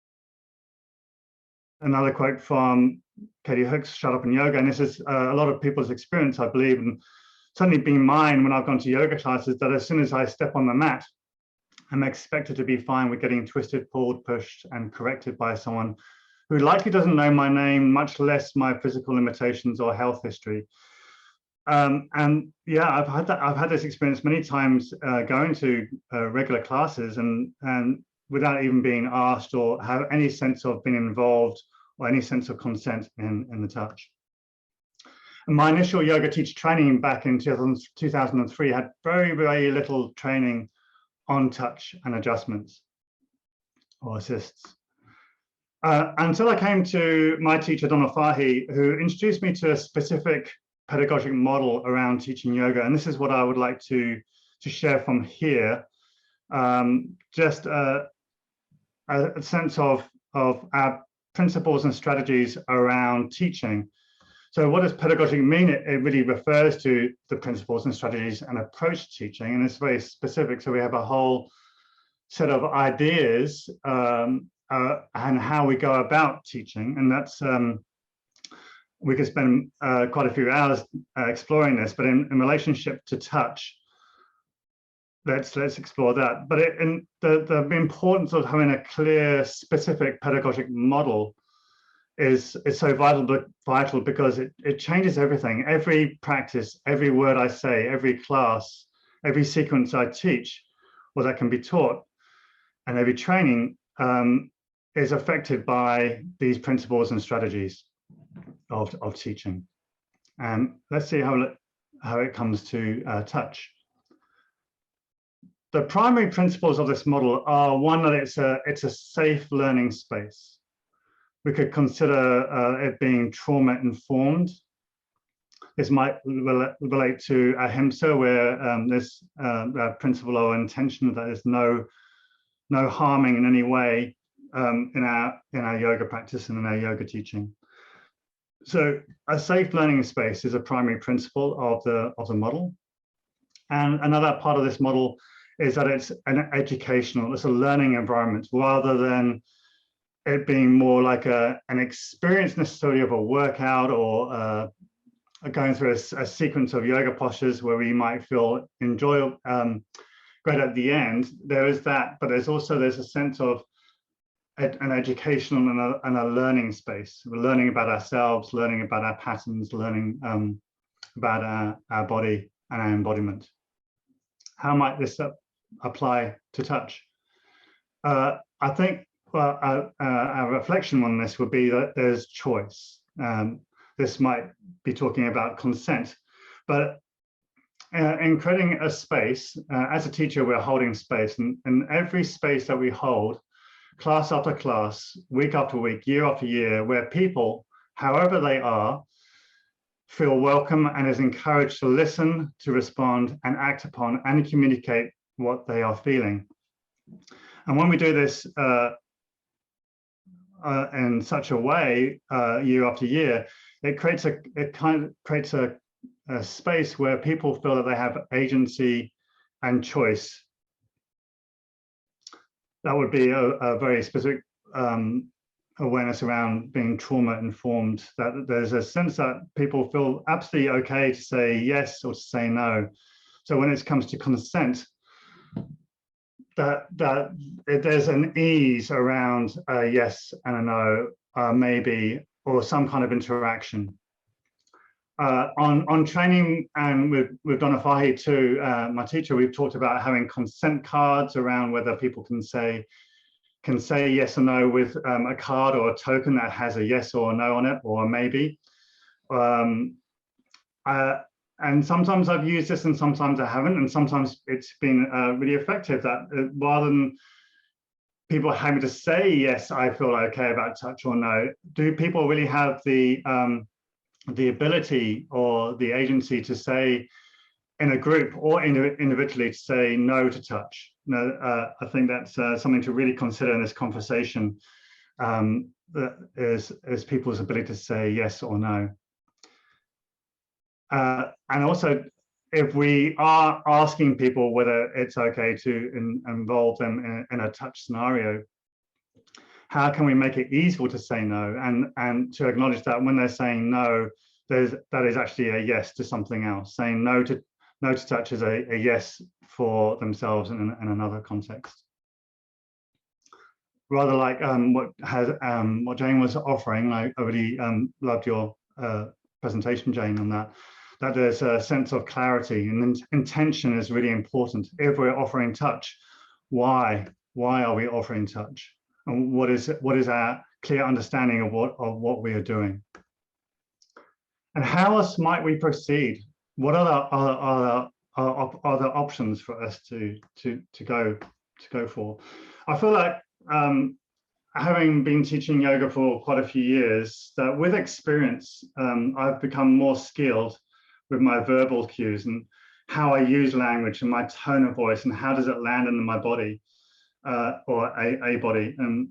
Another quote from Katie Hooks, Shut Up in Yoga, and this is a lot of people's experience, I believe, and certainly been mine when I've gone to yoga classes, that as soon as I step on the mat, I'm expected to be fine with getting twisted, pulled, pushed, and corrected by someone who likely doesn't know my name, much less my physical limitations or health history. And yeah, I've had this experience many times going to regular classes and without even being asked or have any sense of being involved or any sense of consent in the touch. And my initial yoga teacher training back in 2003 had very, very little training on touch and adjustments or assists. Until I came to my teacher, Donna Fahy, who introduced me to a specific pedagogic model around teaching yoga. And this is what I would like to share from here. Just a sense of our principles and strategies around teaching. So what does pedagogic mean? It really refers to the principles and strategies and approach to teaching, and it's very specific. So we have a whole set of ideas and how we go about teaching, and that's we could spend quite a few hours exploring this, but in relationship to touch, let's explore that. But the importance of having a clear, specific pedagogic model is so vital because it changes everything. Every practice, every word I say, every class, every sequence I teach, or that can be taught, and every training is affected by these principles and strategies of teaching. And let's see how it comes to touch. The primary principles of this model are, one, that it's a safe learning space. We could consider it being trauma informed. This might relate to ahimsa, where this principle or intention that there's no harming in any way in our yoga practice and in our yoga teaching. So a safe learning space is a primary principle of the model. And another part of this model is that it's it's a learning environment, rather than it being more like an experience necessarily of a workout or going through a sequence of yoga postures where we might feel enjoyable, great at the end. There is that, but there's a sense of an educational and a learning space. We're learning about ourselves, learning about our patterns, learning about our body and our embodiment. How might this apply to touch? I think our reflection on this would be that there's choice. This might be talking about consent, but in creating a space, as a teacher, we're holding space, and every space that we hold, class after class, week after week, year after year, where people, however they are, feel welcome and is encouraged to listen, to respond, and act upon and communicate what they are feeling. And when we do this in such a way, year after year, it creates a space where people feel that they have agency and choice. That would be a very specific awareness around being trauma informed, that there's a sense that people feel absolutely okay to say yes or to say no. So when it comes to consent, that there's an ease around a yes and a no, maybe, or some kind of interaction. On training, and with Donna Fahy too, my teacher, we've talked about having consent cards around whether people can say yes or no with a card or a token that has a yes or a no on it, or a maybe. And sometimes I've used this and sometimes I haven't, and sometimes it's been really effective that rather than people having to say yes, I feel okay about touch, or no, do people really have the ability or the agency to say in a group or individually to say no to touch? No, I think that's something to really consider in this conversation, is people's ability to say yes or no. And also, if we are asking people whether it's okay to involve them in a touch scenario, how can we make it easier to say no, and to acknowledge that when they're saying no, that is actually a yes to something else. Saying no to touch is a yes for themselves in another context. Rather like what Jane was offering, I really loved your presentation, Jane, on that there's a sense of clarity, and intention is really important. If we're offering touch, why are we offering touch? And what is our clear understanding of what we are doing? And how else might we proceed? What are the options for us to go for? I feel like having been teaching yoga for quite a few years, that with experience, I've become more skilled with my verbal cues and how I use language and my tone of voice and how does it land in my body, or a body. And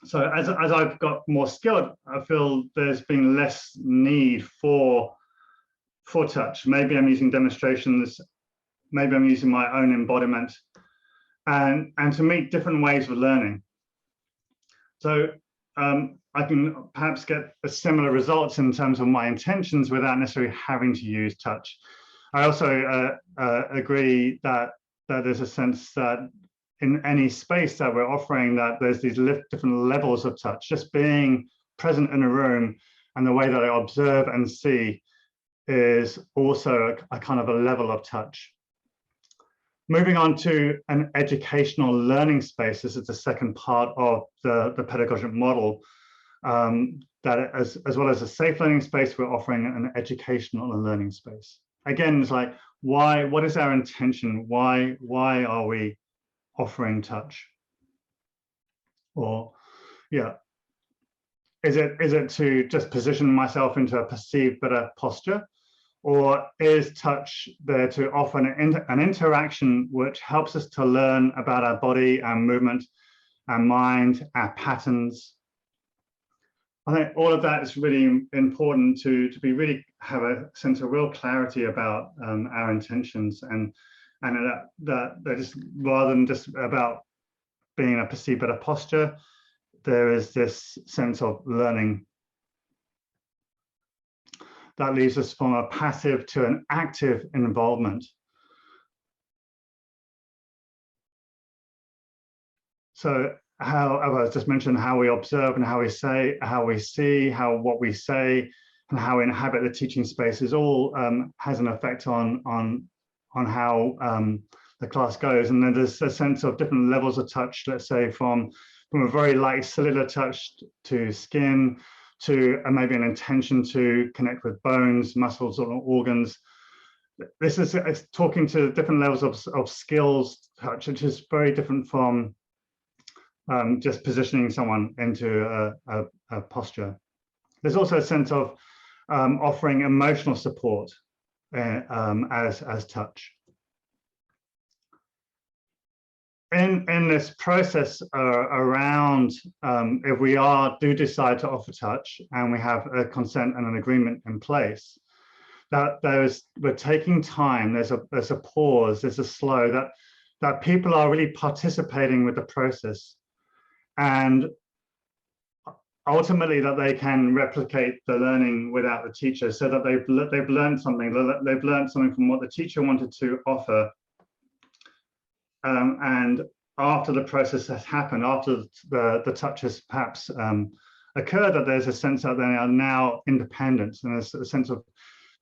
so as I've got more skilled, I feel there's been less need for touch. Maybe I'm using demonstrations, maybe I'm using my own embodiment, and to meet different ways of learning. So I can perhaps get a similar results in terms of my intentions without necessarily having to use touch. I also agree that there's a sense that in any space that we're offering, that there's these different levels of touch. Just being present in a room and the way that I observe and see is also a kind of a level of touch. Moving on to an educational learning space, this is the second part of the pedagogic model. That as well as a safe learning space, we're offering an educational and learning space. Again, it's like, why? What is our intention? Why are we offering touch? Or, yeah, is it to just position myself into a perceived better posture? Or is touch there to offer an interaction which helps us to learn about our body, our movement, our mind, our patterns? I think all of that is really important to really have a sense of real clarity about our intentions, and that they're just, rather than just about being in a perceived better posture, there is this sense of learning that leads us from a passive to an active involvement. So how, as I just mentioned, how we observe and how we say, how we see, what we say, and how we inhabit the teaching space is all has an effect on how the class goes. And then there's a sense of different levels of touch, let's say from a very light cellular touch to skin, to maybe an intention to connect with bones, muscles, or organs. This is talking to different levels of skills touch, which is very different from just positioning someone into a posture. There's also a sense of offering emotional support as touch. In this process around, if we do decide to offer touch and we have a consent and an agreement in place, that we're taking time, there's a pause, there's a slow, that people are really participating with the process, and ultimately that they can replicate the learning without the teacher, so that they've learned something from what the teacher wanted to offer. And after the process has happened, after the touch has perhaps occurred, that there's a sense that they are now independent, and there's a sense of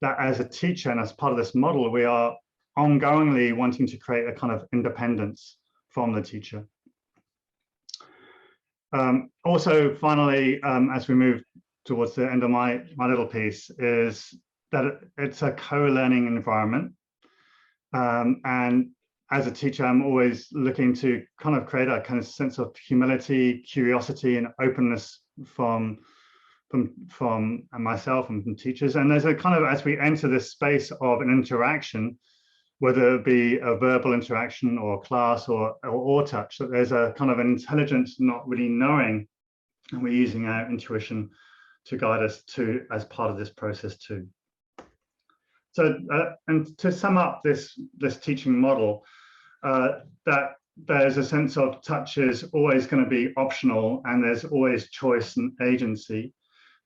that as a teacher and as part of this model, we are ongoingly wanting to create a kind of independence from the teacher. Also, finally, as we move towards the end of my little piece, is that it's a co-learning environment, and as a teacher, I'm always looking to kind of create a kind of sense of humility, curiosity, and openness from myself and from teachers. And there's a kind of, as we enter this space of an interaction, whether it be a verbal interaction or class or touch, that there's a kind of an intelligence not really knowing, and we're using our intuition to guide us as part of this process too. So, and to sum up this teaching model, that there's a sense of touch is always going to be optional, and there's always choice and agency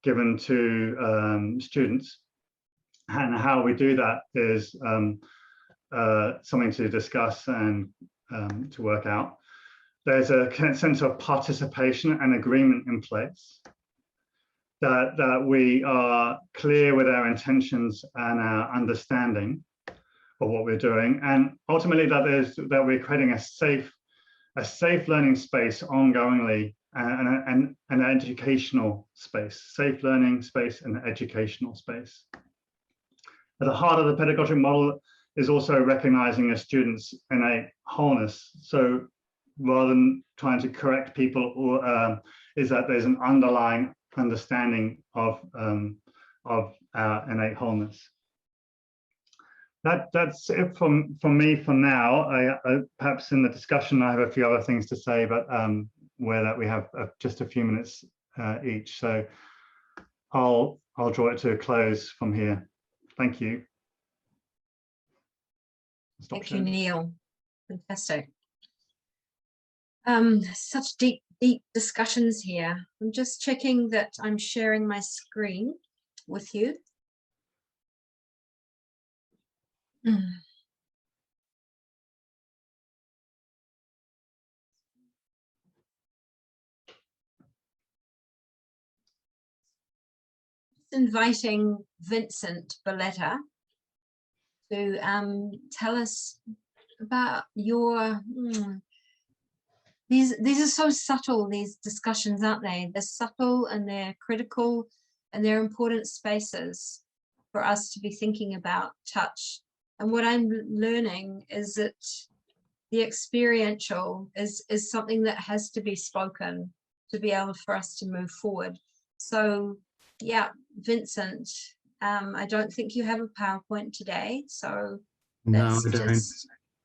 given to students. And how we do that is something to discuss and to work out. There's a sense of participation and agreement in place. That we are clear with our intentions and our understanding of what we're doing, and ultimately that we're creating a safe learning space ongoingly, and an educational space, safe learning space and educational space. At the heart of the pedagogic model is also recognizing a student's innate wholeness. So rather than trying to correct people, or is that there's an underlying understanding of our innate wholeness. That's it from me for now. I perhaps in the discussion I have a few other things to say, but where that we have just a few minutes each. So I'll draw it to a close from here. Thank you. Thank you, Neil. Fantastic. Such deep discussions here. I'm just checking that I'm sharing my screen with you. Inviting Vincent Boletta to tell us about your these are so subtle, these discussions, aren't they? They're subtle and they're critical and they're important spaces for us to be thinking about touch. And what I'm learning is that the experiential is something that has to be spoken to be able for us to move forward. So yeah, Vincent, I don't think you have a PowerPoint today, so no, I don't.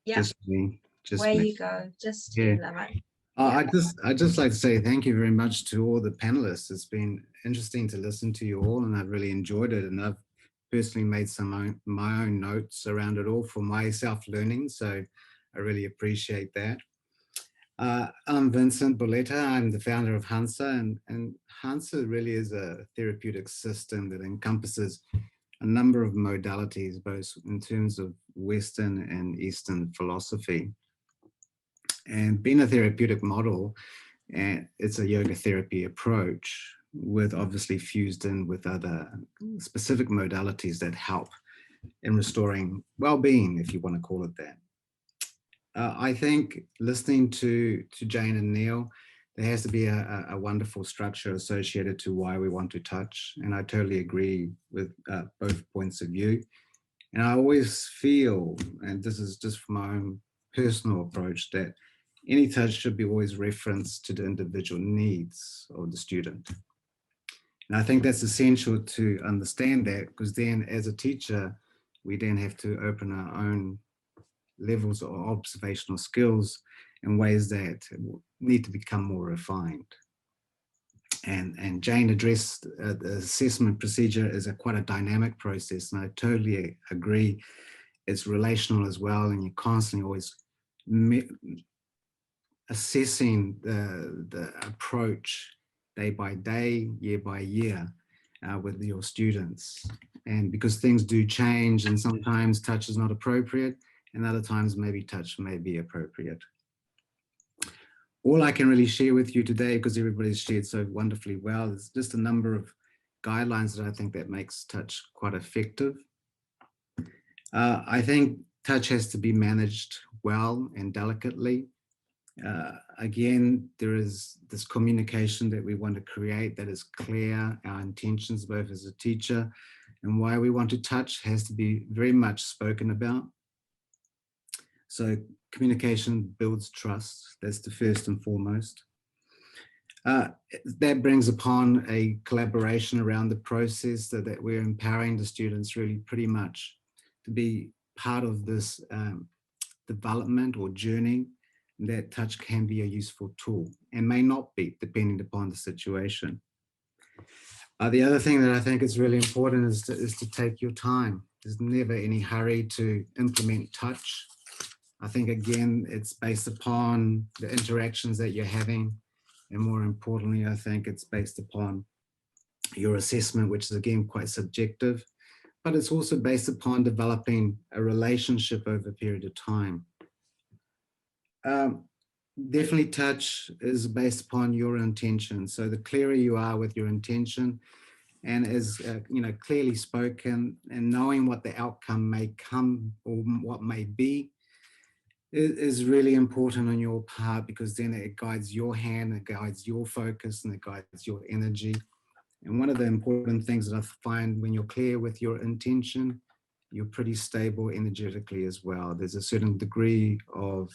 Yeah, just me. Where you go, just yeah. you, love it. I'd just like to say thank you very much to all the panelists. It's been interesting to listen to you all, and I've really enjoyed it. And I've personally made my own notes around it all for my self-learning. So I really appreciate that. I'm Vincent Boletta. I'm the founder of Hansa, and Hansa really is a therapeutic system that encompasses a number of modalities, both in terms of Western and Eastern philosophy. And being a therapeutic model, and it's a yoga therapy approach with obviously fused in with other specific modalities that help in restoring well-being, if you want to call it that. I think listening to Jane and Neil, there has to be a wonderful structure associated to why we want to touch. And I totally agree with both points of view. And I always feel, and this is just from my own personal approach, that any touch should be always referenced to the individual needs of the student. And I think that's essential to understand that, because then as a teacher, we then have to open our own levels of observational skills in ways that need to become more refined. And Jane addressed the assessment procedure as quite a dynamic process, and I totally agree. It's relational as well, and you're constantly always assessing the approach day by day, year by year with your students. And because things do change, and sometimes touch is not appropriate, and other times maybe touch may be appropriate. All I can really share with you today, because everybody's shared so wonderfully well, is just a number of guidelines that I think that makes touch quite effective. I think touch has to be managed well and delicately. Again, there is this communication that we want to create that is clear. Our intentions, both as a teacher and why we want to touch, has to be very much spoken about. So communication builds trust. That's the first and foremost. That brings upon a collaboration around the process, so that we're empowering the students really pretty much to be part of this development or journey. That touch can be a useful tool and may not be, depending upon the situation. The other thing that I think is really important is to take your time. There's never any hurry to implement touch. I think, again, it's based upon the interactions that you're having. And more importantly, I think it's based upon your assessment, which is, again, quite subjective. But it's also based upon developing a relationship over a period of time. Definitely touch is based upon your intention. So the clearer you are with your intention, and as clearly spoken, and knowing what the outcome may come or what may be, is really important on your part, because then it guides your hand, it guides your focus, and it guides your energy. And one of the important things that I find, when you're clear with your intention, you're pretty stable energetically as well. There's a certain degree of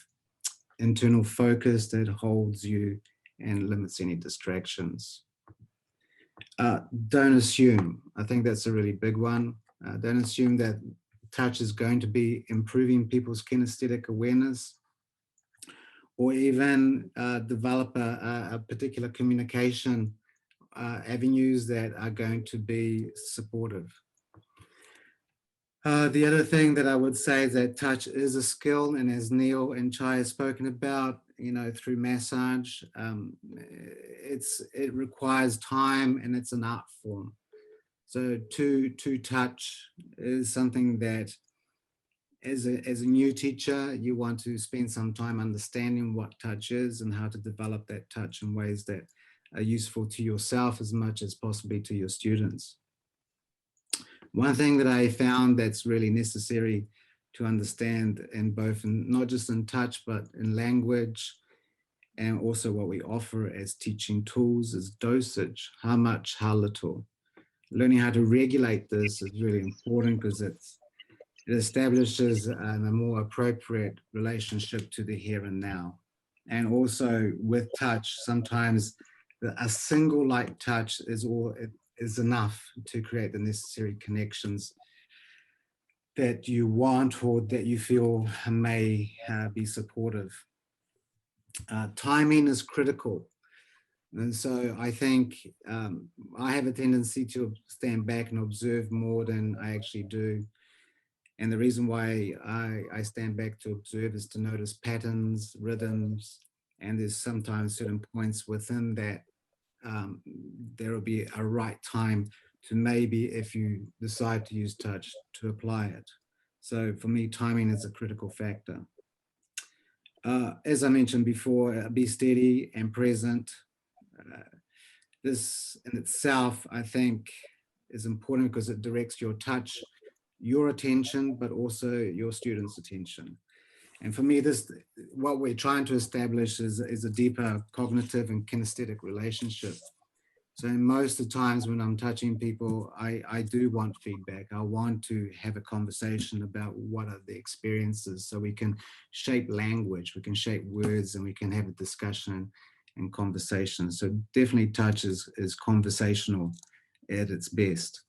internal focus that holds you and limits any distractions. Don't assume. I think that's a really big one. Don't assume that touch is going to be improving people's kinesthetic awareness, or even develop a particular communication avenues that are going to be supportive. The other thing that I would say is that touch is a skill, and as Neil and Chai have spoken about, you know, through massage, it requires time and it's an art form. So to touch is something that as a new teacher, you want to spend some time understanding what touch is and how to develop that touch in ways that are useful to yourself as much as possibly to your students. One thing that I found that's really necessary to understand in both, not just in touch, but in language, and also what we offer as teaching tools is dosage. How much, how little. Learning how to regulate this is really important because it establishes a more appropriate relationship to the here and now. And also with touch, sometimes a single light touch is enough to create the necessary connections that you want or that you feel may be supportive. Timing is critical. And so I think I have a tendency to stand back and observe more than I actually do. And the reason why I stand back to observe is to notice patterns, rhythms, and there's sometimes certain points within that there will be a right time to maybe, if you decide to use touch, to apply it. So for me, timing is a critical factor. As I mentioned before, be steady and present. This in itself, I think, is important because it directs your touch, your attention, but also your students' attention. And for me, what we're trying to establish is a deeper cognitive and kinesthetic relationship. So most of the times when I'm touching people, I do want feedback. I want to have a conversation about what are the experiences so we can shape language, we can shape words, and we can have a discussion and conversation. So definitely touch is conversational at its best.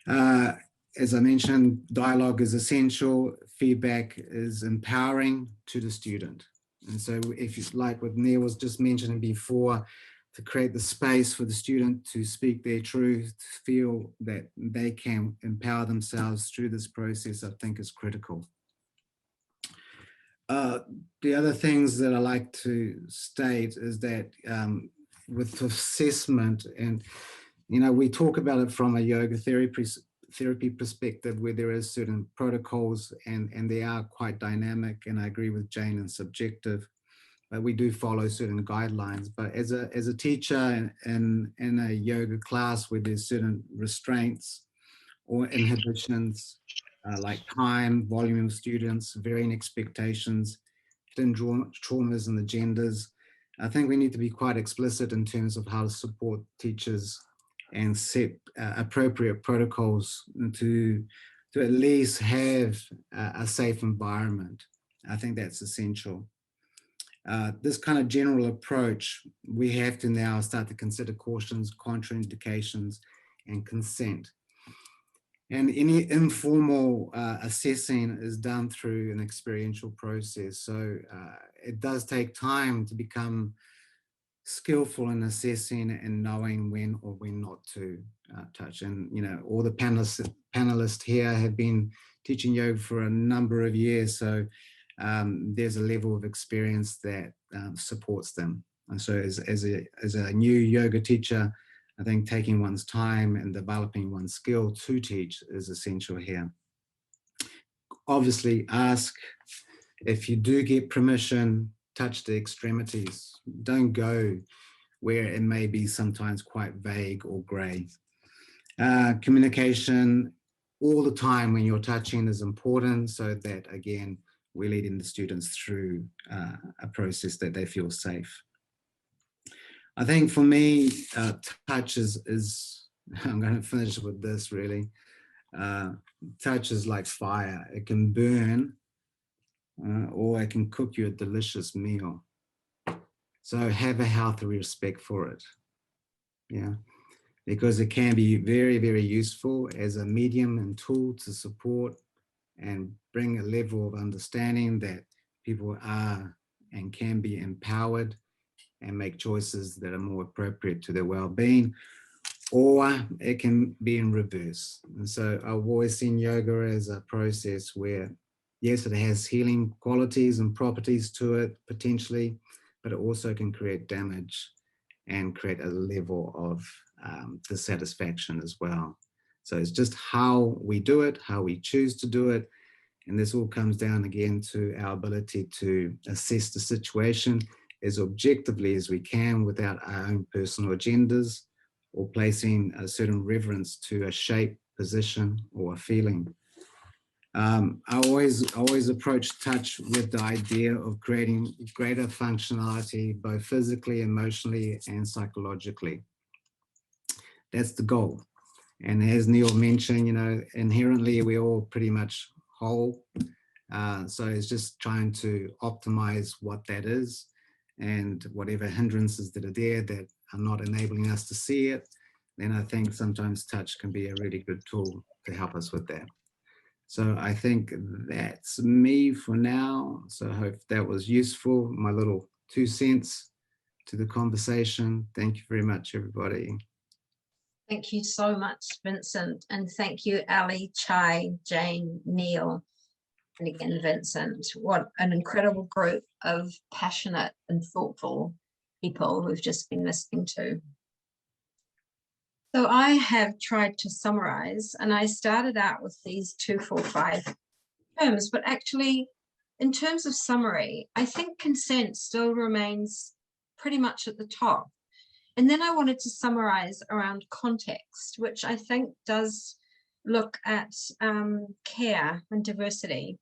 As I mentioned, dialogue is essential. Feedback is empowering to the student. And so if you like what Neil was just mentioning before, to create the space for the student to speak their truth, feel that they can empower themselves through this process, I think is critical. The other things that I like to state is that with assessment, and you know, we talk about it from a yoga therapy perspective where there is certain protocols and they are quite dynamic, and I agree with Jane and subjective, but we do follow certain guidelines. But as a teacher in a yoga class where there's certain restraints or inhibitions, like time, volume of students, varying expectations, hidden traumas and agendas, I think we need to be quite explicit in terms of how to support teachers and set appropriate protocols to at least have a safe environment. I think that's essential. This kind of general approach, we have to now start to consider cautions, contraindications, and consent. And any informal assessing is done through an experiential process. So it does take time to become skillful in assessing and knowing when or when not to touch. And, you know, all the panelists here have been teaching yoga for a number of years. So there's a level of experience that supports them. And so as a new yoga teacher, I think taking one's time and developing one's skill to teach is essential here. Obviously, ask if you do get permission, touch the extremities. Don't go where it may be sometimes quite vague or gray. Communication all the time when you're touching is important, so that, again, we're leading the students through a process that they feel safe. I think for me, touch is I'm going to finish with this really. Touch is like fire. It can burn or it can cook you a delicious meal. So have a healthy respect for it. Yeah, because it can be very, very useful as a medium and tool to support and bring a level of understanding that people are and can be empowered and make choices that are more appropriate to their well-being, or it can be in reverse. And so I've always seen yoga as a process where, yes, it has healing qualities and properties to it potentially, but it also can create damage and create a level of dissatisfaction as well. So it's just how we do it, how we choose to do it. And this all comes down again to our ability to assess the situation as objectively as we can without our own personal agendas or placing a certain reverence to a shape, position, or a feeling. I always approach touch with the idea of creating greater functionality, both physically, emotionally, and psychologically. That's the goal. And as Neil mentioned, you know, inherently we're all pretty much whole. So it's just trying to optimize what that is, and whatever hindrances that are there that are not enabling us to see it, then I think sometimes touch can be a really good tool to help us with that. So I think that's me for now. So I hope that was useful, my little 2 cents to the conversation. Thank you very much, everybody. Thank you so much, Vincent. And thank you, Ali, Chai, Jane, Neil, and again, Vincent. What an incredible group of passionate and thoughtful people we've just been listening to. So I have tried to summarize, and I started out with these 2, 4, 5 terms, but actually in terms of summary, I think consent still remains pretty much at the top. And then I wanted to summarize around context, which I think does look at care and diversity.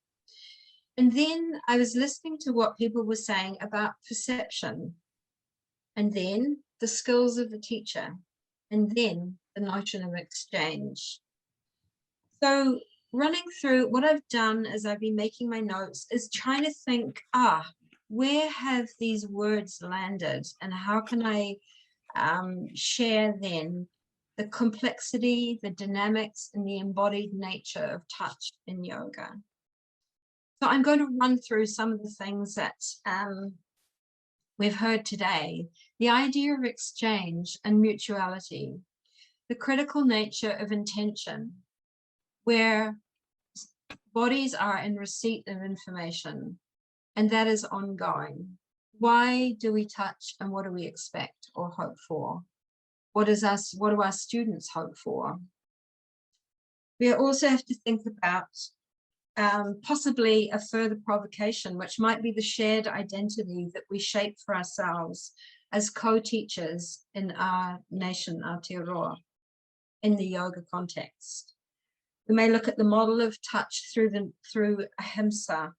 And then I was listening to what people were saying about perception, and then the skills of the teacher, and then the notion of exchange. So running through what I've done as I've been making my notes is trying to think, where have these words landed, and how can I share then the complexity, the dynamics, and the embodied nature of touch in yoga. So I'm going to run through some of the things that we've heard today. The idea of exchange and mutuality, the critical nature of intention, where bodies are in receipt of information, and that is ongoing. Why do we touch, and what do we expect or hope for? What do our students hope for? We also have to think about possibly a further provocation, which might be the shared identity that we shape for ourselves as co-teachers in our nation, Aotearoa, in the yoga context. We may look at the model of touch through ahimsa.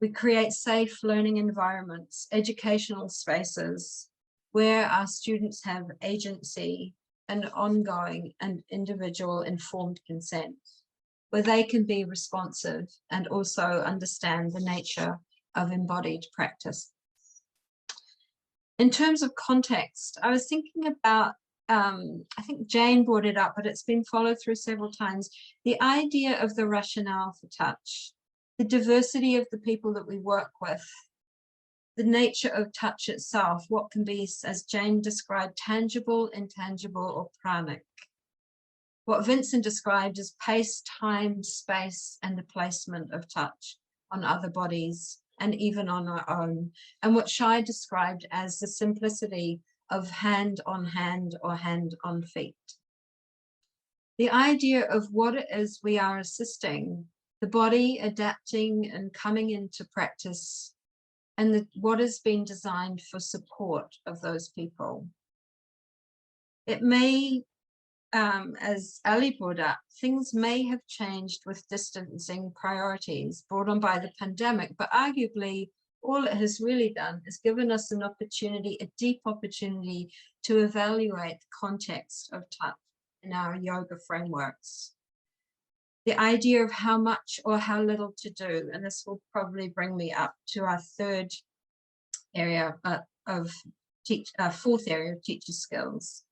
We create safe learning environments, educational spaces, where our students have agency and ongoing and individual informed consent, where they can be responsive and also understand the nature of embodied practice. In terms of context, I was thinking about, I think Jane brought it up, but it's been followed through several times, the idea of the rationale for touch, the diversity of the people that we work with, the nature of touch itself, what can be, as Jane described, tangible, intangible, or pranic. What Vincent described as pace, time, space, and the placement of touch on other bodies and even on our own. And what Shai described as the simplicity of hand on hand or hand on feet. The idea of what it is we are assisting, the body adapting and coming into practice, and what has been designed for support of those people. It may, as Ali brought up, things may have changed with distancing priorities brought on by the pandemic, but arguably all it has really done is given us an opportunity, a deep opportunity to evaluate the context of touch in our yoga frameworks. The idea of how much or how little to do, and this will probably bring me up to our third area fourth area of teacher skills.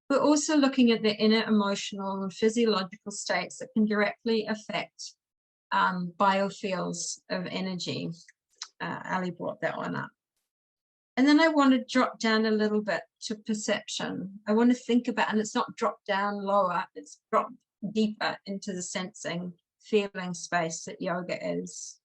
We're also looking at the inner emotional and physiological states that can directly affect biofields of energy. Ali brought that one up. And then I want to drop down a little bit to perception. I want to think about, and it's not drop down lower, it's drop deeper into the sensing, feeling space that yoga is.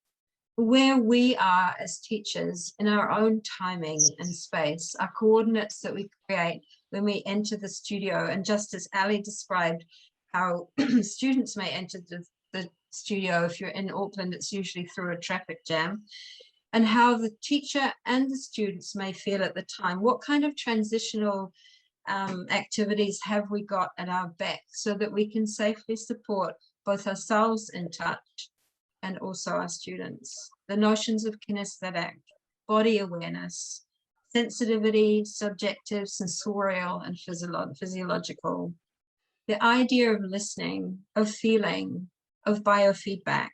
Where we are as teachers in our own timing and space, our coordinates that we create when we enter the studio. And just as Ali described how students may enter the studio, if you're in Auckland, it's usually through a traffic jam, and how the teacher and the students may feel at the time. What kind of transitional activities have we got at our back so that we can safely support both ourselves in touch and also our students? The notions of kinesthetic, body awareness, sensitivity, subjective, sensorial, and physiological. The idea of listening, of feeling, of biofeedback.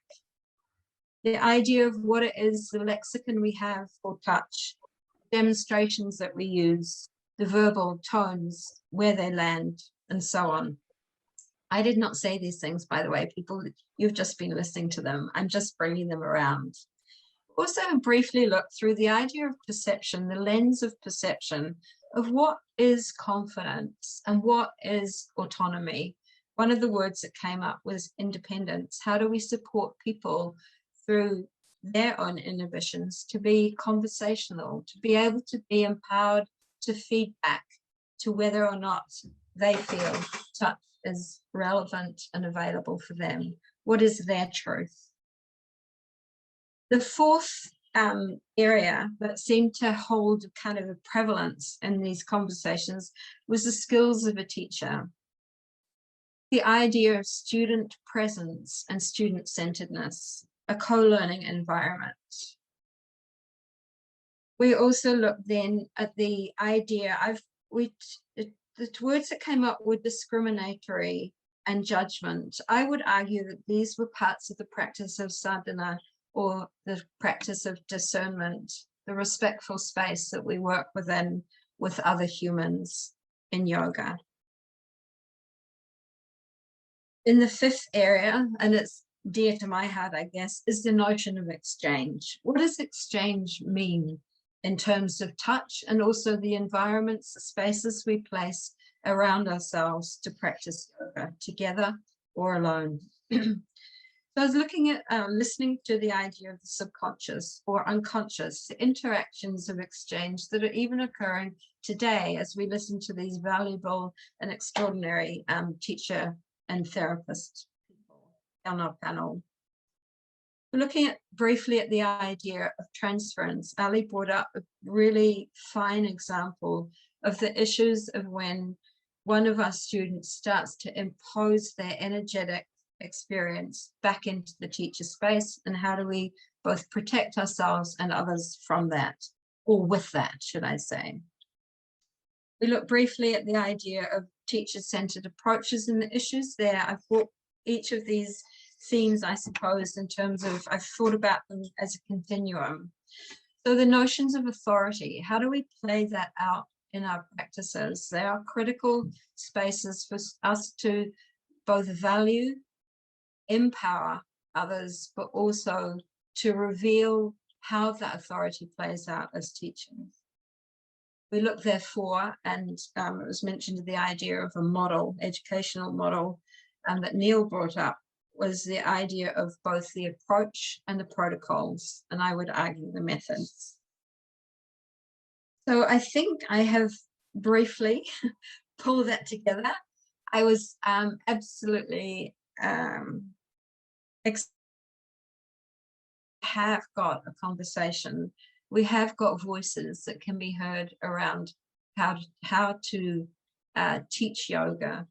The idea of what it is, the lexicon we have for touch, demonstrations that we use, the verbal tones, where they land, and so on. I did not say these things, by the way, people, you've just been listening to them. I'm just bringing them around. Also briefly look through the idea of perception, the lens of perception of what is confidence and what is autonomy. One of the words that came up was independence. How do we support people through their own inhibitions to be conversational, to be able to be empowered to feedback to whether or not they feel touch is relevant and available for them? What is their truth? The fourth area that seemed to hold kind of a prevalence in these conversations was the skills of a teacher. The idea of student presence and student-centeredness, a co-learning environment. We also looked then at the idea, the words that came up were discriminatory and judgment. I would argue that these were parts of the practice of sadhana, or the practice of discernment, the respectful space that we work within with other humans in yoga. In the fifth area, and it's dear to my heart, I guess, is the notion of exchange. What does exchange mean in terms of touch, and also the environments, the spaces we place around ourselves to practice yoga, together or alone? So I was looking at listening to the idea of the subconscious or unconscious, the interactions of exchange that are even occurring today as we listen to these valuable and extraordinary teacher and therapist people on our panel. We're looking briefly at the idea of transference. Ali brought up a really fine example of the issues of when one of our students starts to impose their energetic experience back into the teacher space, and how do we both protect ourselves and others from that, or with that, should I say. We look briefly at the idea of teacher-centered approaches and the issues there. I've brought each of these themes, I suppose, in terms of, I've thought about them as a continuum. So the notions of authority, how do we play that out in our practices? They are critical spaces for us to both value, empower others, but also to reveal how that authority plays out as teachers. We look therefore, and it was mentioned, the idea of a model, educational model, that Neil brought up, was the idea of both the approach and the protocols, and I would argue the methods. So I think I have briefly pulled that together. I was absolutely have got a conversation. We have got voices that can be heard around how to teach yoga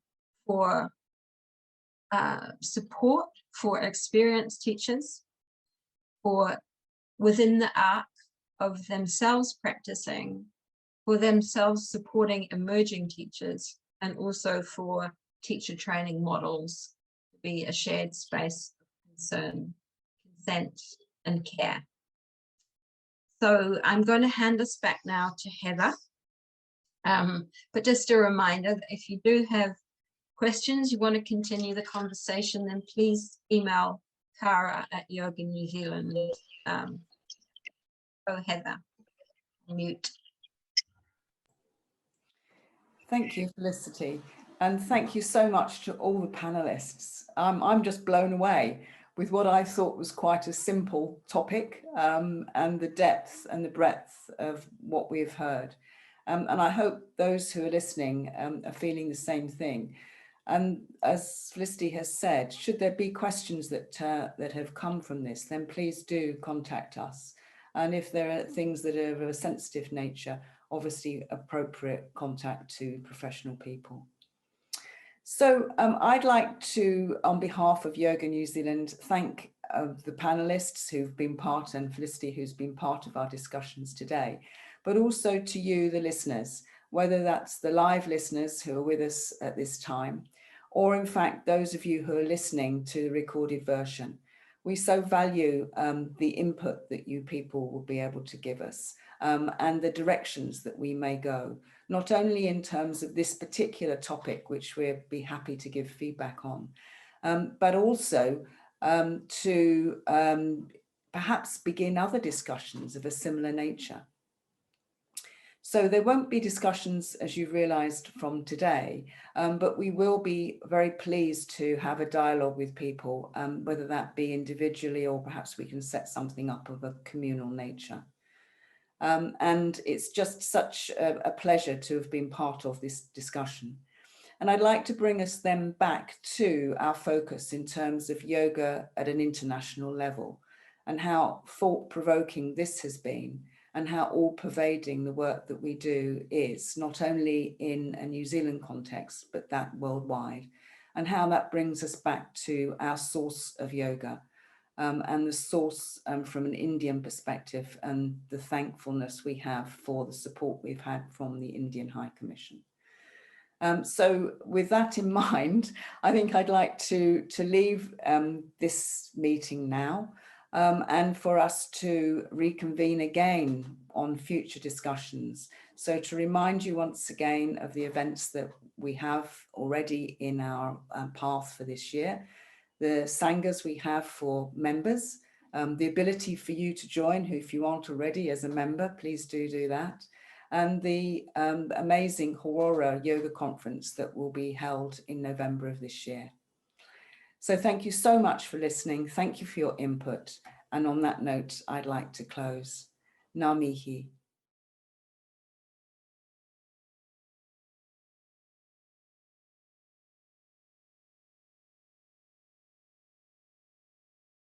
for support for experienced teachers, for within the arc of themselves practicing, for themselves supporting emerging teachers, and also for teacher training models to be a shared space of concern, consent, and care. So I'm going to hand us back now to Heather. But just a reminder that if you do have questions, you want to continue the conversation, then please email Cara at Yoga New Zealand. Oh, Heather, mute. Thank you, Felicity. And thank you so much to all the panelists. I'm just blown away with what I thought was quite a simple topic, and the depth and the breadth of what we've heard. And I hope those who are listening are feeling the same thing. And as Felicity has said, should there be questions that have come from this, then please do contact us. And if there are things that are of a sensitive nature, obviously appropriate contact to professional people. So I'd like to, on behalf of Yoga New Zealand, thank the panelists who've been part, and Felicity who's been part of our discussions today, but also to you, the listeners, whether that's the live listeners who are with us at this time, or in fact, those of you who are listening to the recorded version. We so value the input that you people will be able to give us, and the directions that we may go, not only in terms of this particular topic, which we'll be happy to give feedback on, but also to perhaps begin other discussions of a similar nature. So there won't be discussions, as you've realised from today, but we will be very pleased to have a dialogue with people, whether that be individually or perhaps we can set something up of a communal nature. And it's just such a pleasure to have been part of this discussion. And I'd like to bring us then back to our focus in terms of yoga at an international level, and how thought-provoking this has been, and how all-pervading the work that we do is, not only in a New Zealand context, but that worldwide, and how that brings us back to our source of yoga, and the source from an Indian perspective, and the thankfulness we have for the support we've had from the Indian High Commission. So with that in mind, I think I'd like to leave this meeting now, and for us to reconvene again on future discussions. So to remind you once again of the events that we have already in our path for this year, the Sanghas we have for members, the ability for you to join, who if you aren't already as a member, please do that, and the amazing Aurora Yoga Conference that will be held in November of this year. So thank you so much for listening. Thank you for your input. And on that note, I'd like to close. Ngā mihi.